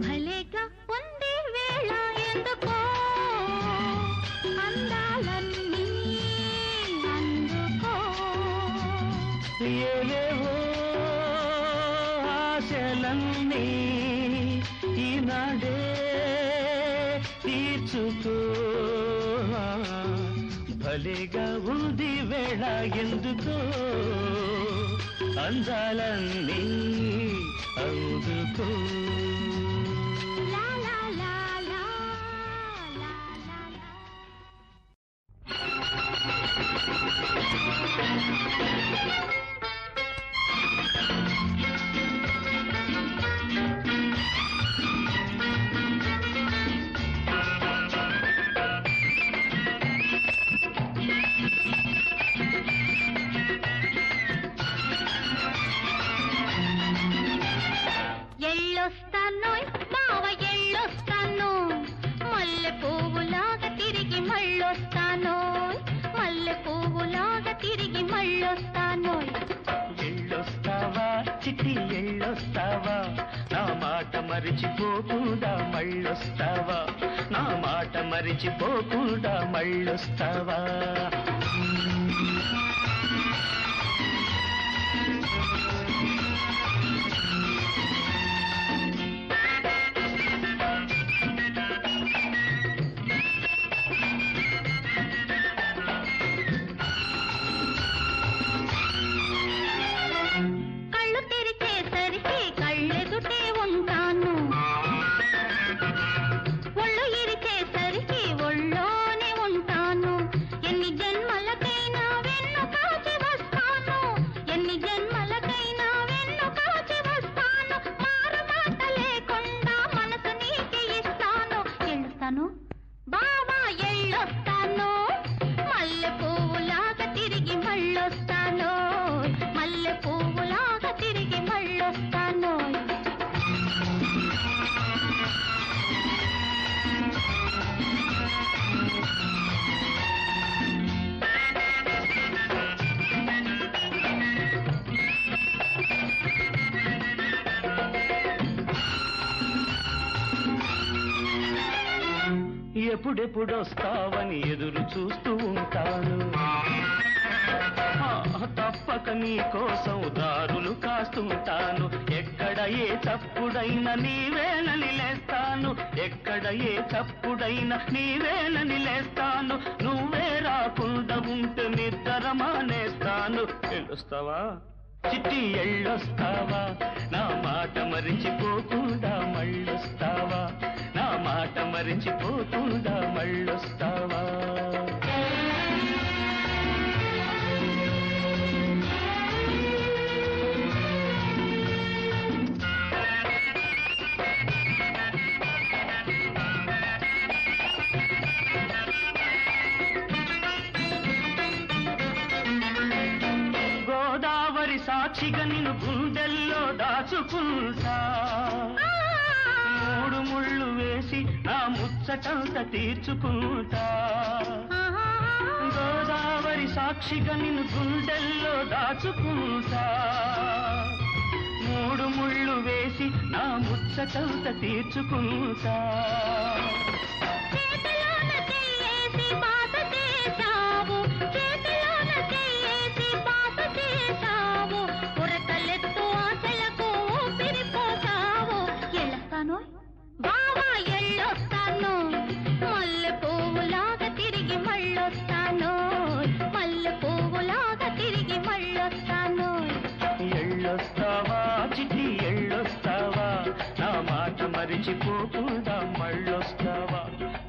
భలేగా ఉంది వేళ ఎందుకో అందాలన్నీ అందుకో ఏవేవో ఆశలన్నీ ఈనాడే తీర్చుకో భలేగా ఉంది వేళ ఎందుకో అందాలన్నీ అందుకో లా లా లా లా లా లా లా ఎళ్ళొస్తానోయ్ మావ ఎళ్ళొస్తాను మల్లె పువ్వులాగా తిరిగి మళ్ళొస్తానోయ్ మల్లె పువ్వులాగా తిరిగి మళ్ళొస్తానోయ్ ఎళ్ళొస్తావా చిట్టి ఎళ్ళొస్తావా నా మాట మరిచిపోకుండా మళ్ళొస్తావా నా మాట మరిచిపోకుండా మళ్ళొస్తావా కళ్ళు తెరిచేసరికి కళ్ళెదుటే ఉంటాను ఒళ్ళు ఇరిచేసరికి ఒళ్ళోనే ఉంటాను ఎన్ని జన్మలకైనా వెన్ను కాచి వస్తాను ఎన్ని జన్మలకైనా వెన్ను కాచి వస్తాను మారు మాట లేకుండా మనసు నీకే ఇస్తాను ఎళ్ళొస్తాను బావా ఎళ్ళొస్తాను మల్లె పువ్వులాగా తిరిగి మళ్ళొస్తాను మల్లె పువ్వులాగా తిరిగి మళ్ళొస్తాను ఎప్పుడెప్పుడొస్తావని ఎదురు చూస్తూ ఉంటాను తప్పక నీ కోసం దారులు కాస్తుంటాను ఎక్కడ ఏ తప్పుడైనా నీవేనని లేస్తాను ఎక్కడ ఏ తప్పుడైనా నీవేనని లేస్తాను నువ్వే రాకుండా ఉంటే నిద్ర మానేస్తాను ఎళ్ళొస్తావా చిట్టి ఎళ్ళొస్తావా నా మాట మరిచిపోకుండా మళ్ళొస్తావా నా మాట మరిచిపోకుండా మళ్ళొస్తావా గోదావరి సాక్షిగా నిన్ను గుండెల్లో దాచుకుంటా మూడు ముళ్ళు వేసి నా ముచ్చటంత తీర్చుకుంటా గోదావరి సాక్షిగా నిన్ను గుండెల్లో దాచుకుంటా మూడు ముళ్ళు వేసి నా ముచ్చటంత తీర్చుకుంటా చేతిలోన చెయ్యేసి బాధ చేశావు చేతిలోన చెయ్యేసి బాధ చేశావు ఉరకలెత్తు ఆశలకు ఊపిరిపోసావు ఎళ్ళొస్తాను బావా ఎళ్ళొస్తాను మల్లె పువ్వులాగా తిరిగి మళ్ళొస్తాను మల్లె పువ్వులాగా తిరిగి మళ్ళొస్తాను ఎళ్ళొస్తావా చిట్టి ఎళ్ళొస్తావా నా మాట మరిచిపోకుండా మళ్ళొస్తావా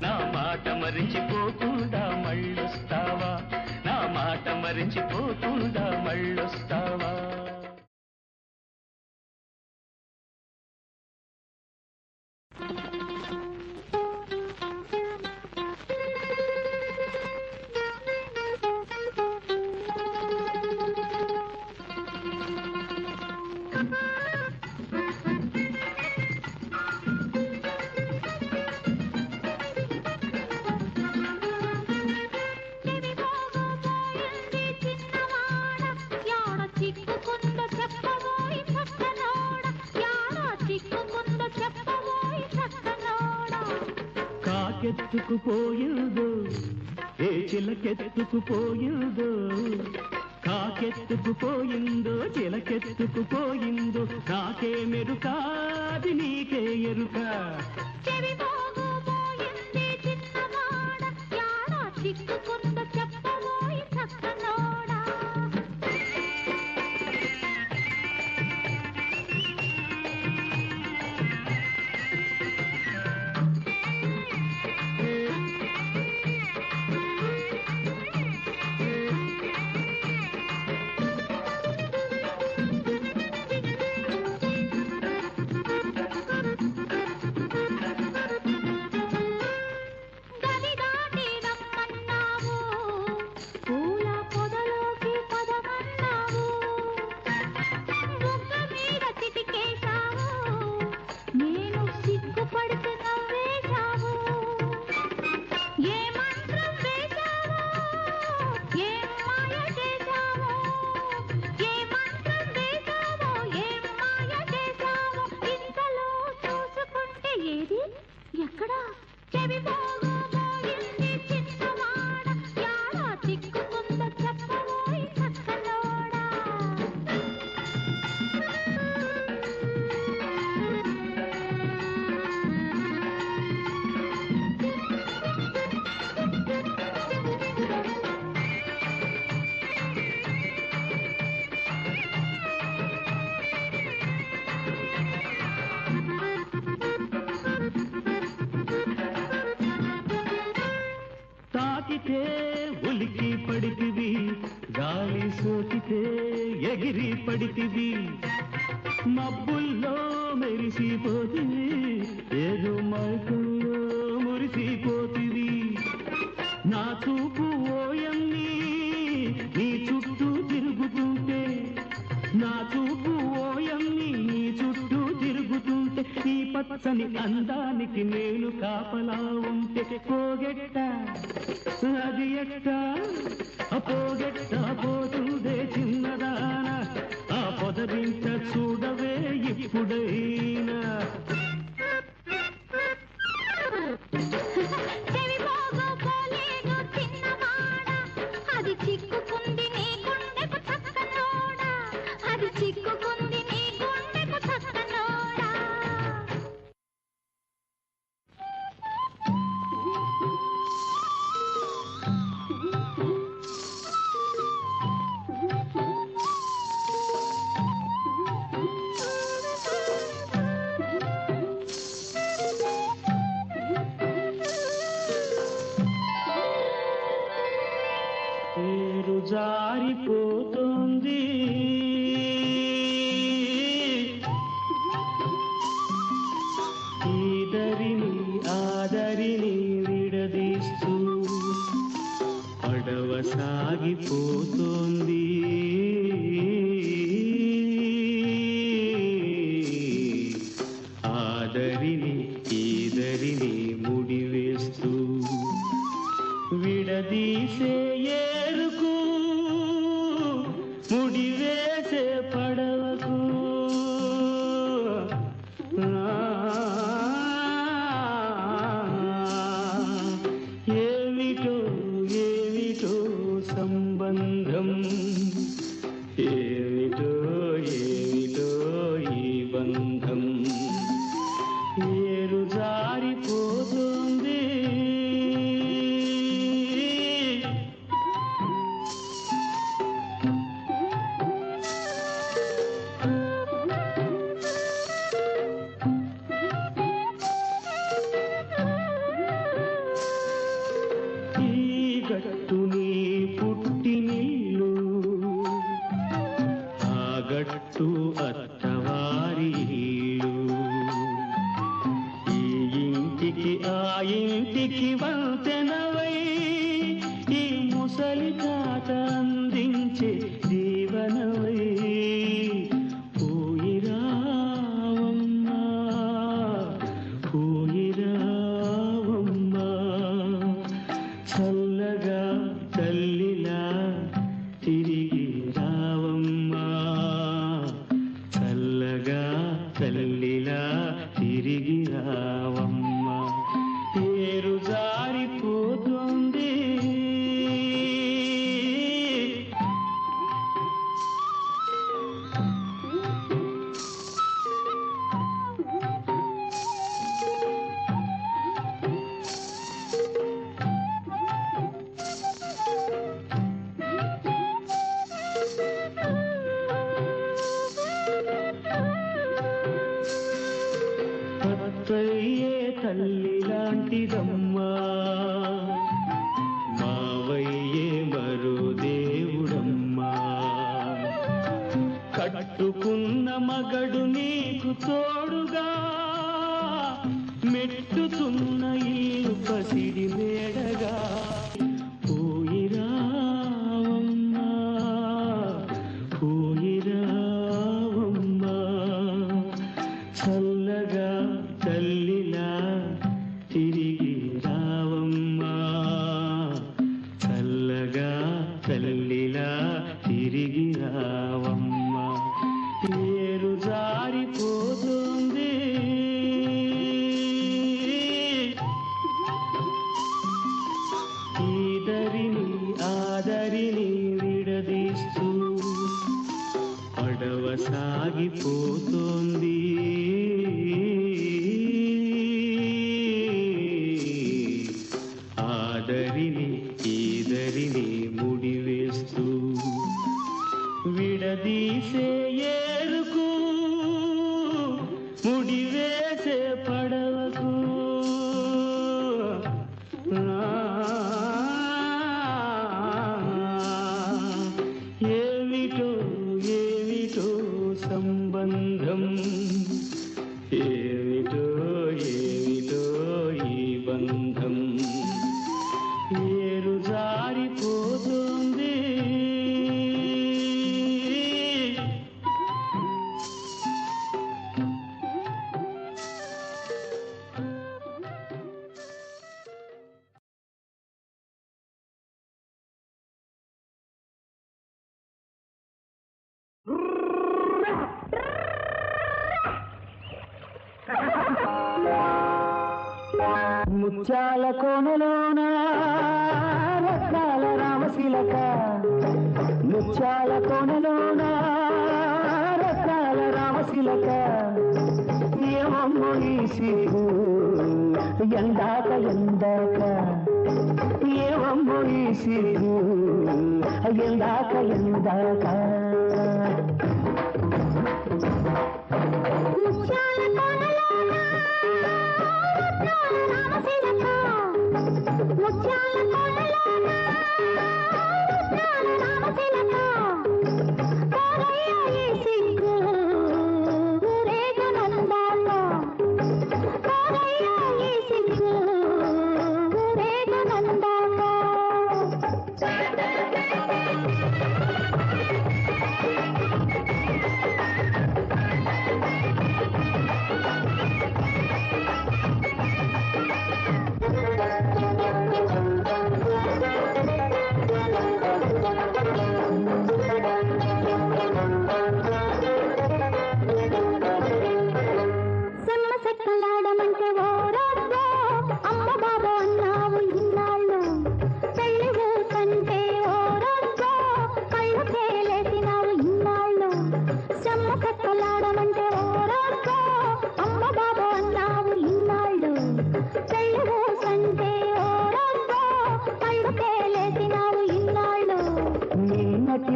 నా మాట మరిచిపోకుండా మళ్ళొస్తావా నా మాట మరిచిపోకుండా మళ్ళొస్తావా కాకెత్తుకుపోయిందో ఏ చిలకెత్తుకుపోయిందో కాకెత్తుకుపోయిందో చిలకెత్తుకుపోయిందో నాకే మెరుకాది నీకే ఎరుక చెవి మోగుమోయింది చిన్నవాడ యాడ చిక్కుకుంద చెప్పబోయి చక్కనోడా తాకితే ఉలికి పడితివి గాలి సోకితే ఎగిరి పడితివి మబ్బుల్లో మెరిసిపోతివి ఏదో మైకంలో మురిసిపోతివి నా చూపు ఓయన్ని నీ చుట్టూ తిరుగుతుంటే నా చూపు ఓయన్ని నీ చుట్టూ తిరుగుతుంటే ఈ పచ్చని అందానికి నేను కాపలా ఉంటే పోగెట్ట అది ఎట్ట పోగెట్ట పోతుందే చిన్నదాన ఆ పొదరింట చూడవే ఇప్పుడైనా చిక్కుకుంది నీ గుండెకు చక్కనోడా అది చిక్కుకుంది నీ గుండెకు చక్కనోడా పేరు జారిపోతుంది ఈదరిని ఆదరిని విడదీస్తూ పడవ సాగిపోతుంది ఆదరిని ఈదరిని ముడివేస్తూ విడదీసే ఏరుకు ముడివేసే పడవకు ఏమిటో ఏమిటో సంబంధం ఏమిటో ఏమిటో ఈ బంధం ఏరు జారిపోతుంది గట్టు నీ పుట్టినిల్లు ఆ గట్టు అత్తవారి ఇల్లు ఈ ఇంటికి ఆ ఇంటికి వంతెనవై ఈ ముసలి తాత అందించే జీవనవై పోయిరావమ్మా పోయిరావమ్మా చల్లగా తల్లిలా తిరిగి రావమ్మా చల్లగా తల్లిలా తిరిగి రావమ్మా పేరు తల్లి లాంటిదమ్మా మావయ్యే మరో దేవుడమ్మా కట్టుకున్న మగడు నీకు తోడుగా మెట్టుతున్న ఈ పసిడి మేడగా పోయిరావమ్మా పోయిరావమ్మా చల్లగా తల్లిలా తిరిగి రావమ్మా చల్లగా తల్లిలా తిరిగి రావమ్మా ఏరు జారిపోతుంది ఈదరిని ఆదరిని విడదీస్తూ పడవ సాగిపోతోంది ఆదరిని ఈదరిని ముడివేస్తూ విడదీసే ఏరుకు ముడివేసే పడవకు ఏమిటో ఏమిటో సంబంధం ఏమిటో ఏమిటో ఈ బంధం ఏరు జారిపోతుంది ముత్యాల కోనలోన రత్నాల రామశిలక ముత్యాల కోనలోన రత్నాల రామశిలక ఏమమ్మో ఈ సిగ్గు ఎందాక ఎందాక ఏమమ్మో ఈ సిగ్గు ఎందాక ఎందాక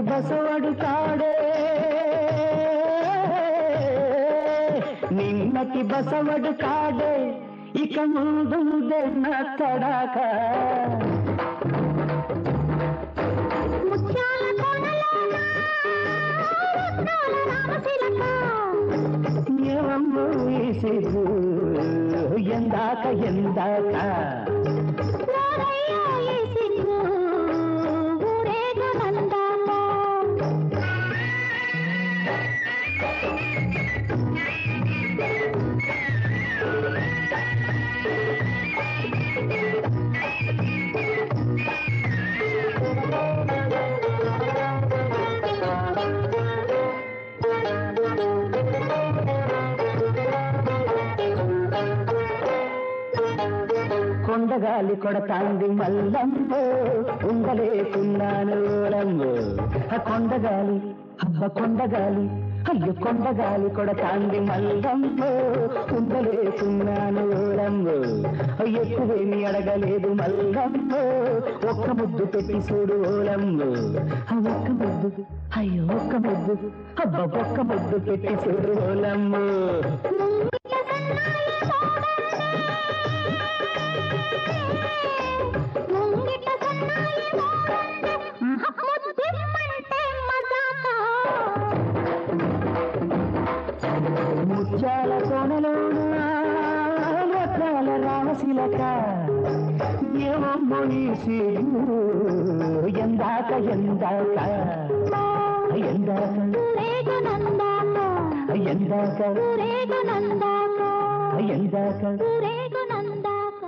బసవడు కాడే నిన్నటి బసవడు కాడే ఇక ముందు తడాక ఎందాక ఎందాక కొండగాలి కొడతాంది మల్లంబో ఉండలేకున్నాను ఓలంబో కొండగాలి అబ్బ కొండగాలి అయ్యో కొండగాలి కొడతాంది మల్లంబో ఉండలేకున్నాను ఓలంబో ఎక్కువేమి అడగలేదు మల్లంబో ఒక్క ముద్దు పెట్టి చూడు ఓలంబో ఒక్క ముద్దు అయ్యో ఒక్క ముద్దు అబ్బ ఒక్క ముద్దు పెట్టి చూడు ఓలంబో అందాల రామశిలక ఏమో ఈ సీడు ఎందాక ఎందాక ఎందాక ఊరేగునందాక ఎందాక ఊరేగునందాక ఎందాక ఊరేగునందాక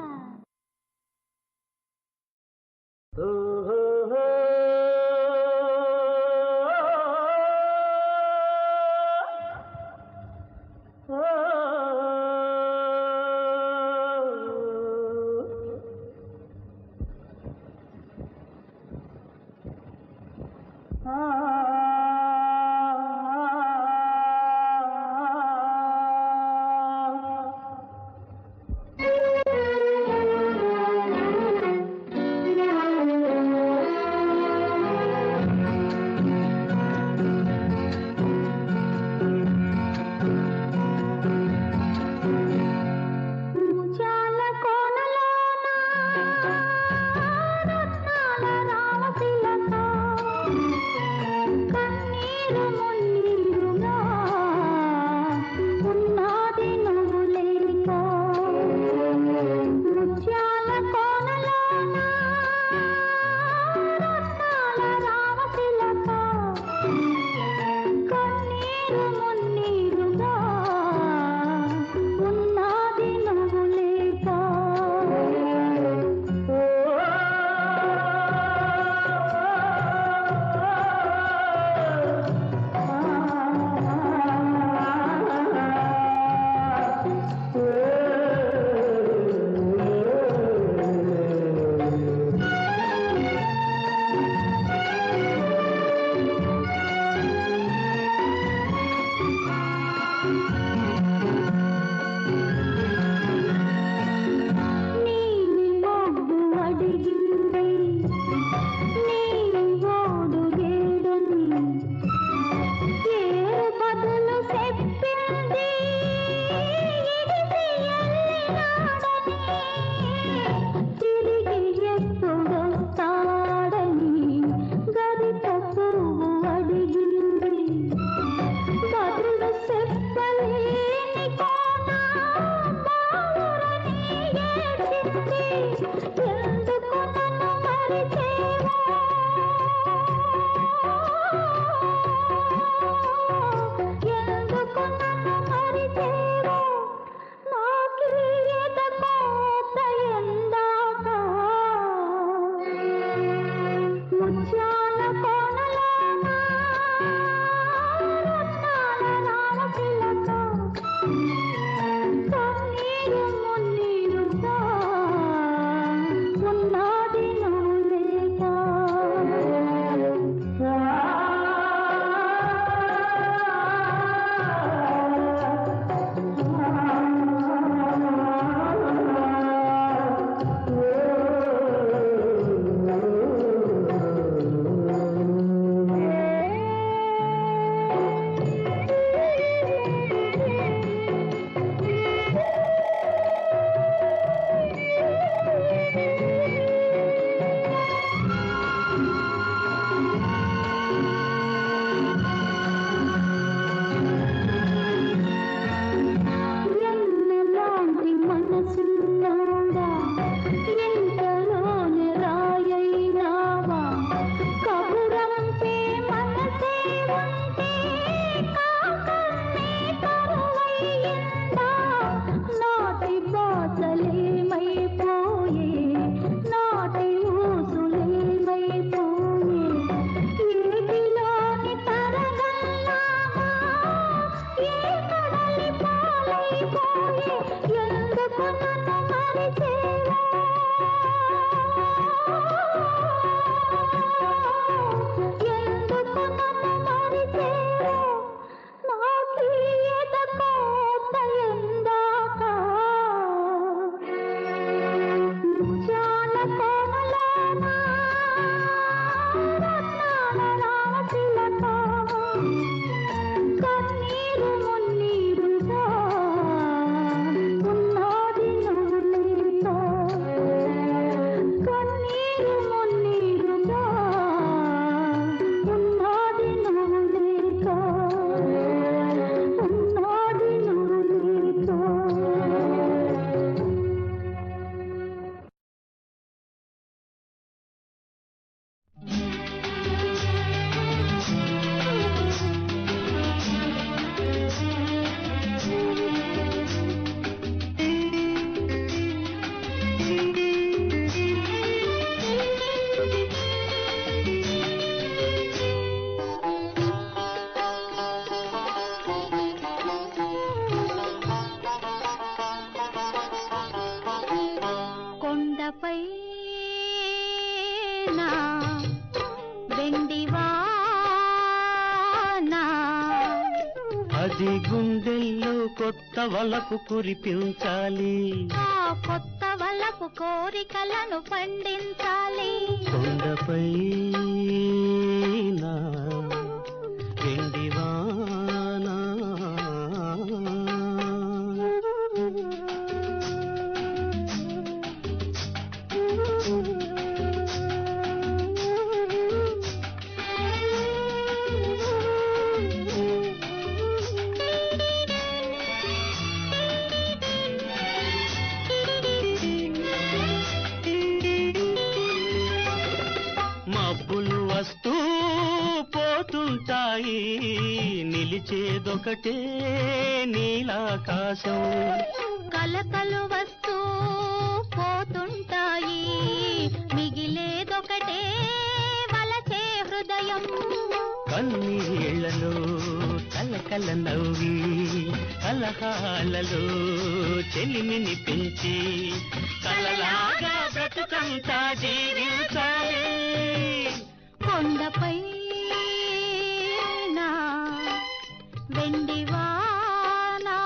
కొత్త వలపు కురిపించాలి, ఆ కొత్త వలపు కోరికలను పండించాలి. కొండపై నా వెండివానా మబ్బులు వస్తూ పోతుంటాయి, నిలిచేదొకటే నీలాకాశం. కలకలు వస్తూ పోతుంటాయి, మిగిలేదొకటే వలచే హృదయం. కన్నీళ్లలో కలకల నవ్వి, కలహాలలో చెలిమిని పెంచి, కలలాగా బ్రతుకంతా జీవించాలి. కొండపై నా వెండివానా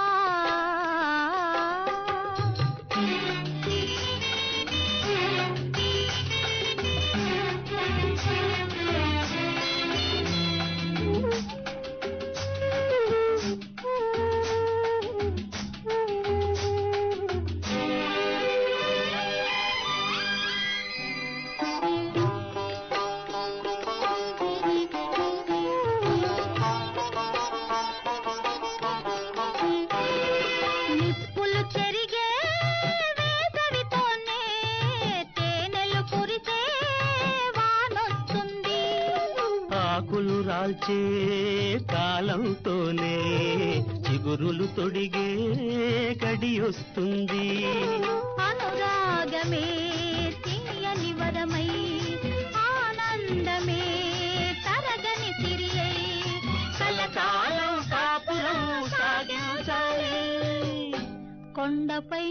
నిప్పులు చెరిగే వేసవితోనే తేనెలు కురిసే వానొస్తుంది. ఆకులు రాల్చే కాలంతోనే చిగురులు తొడిగే గడియొస్తుంది. అనురాగమే తీయని వరమై, ఆనందమే తరగని సిరియై, కలకాలం కాపురం సాగించాలి. కొండపై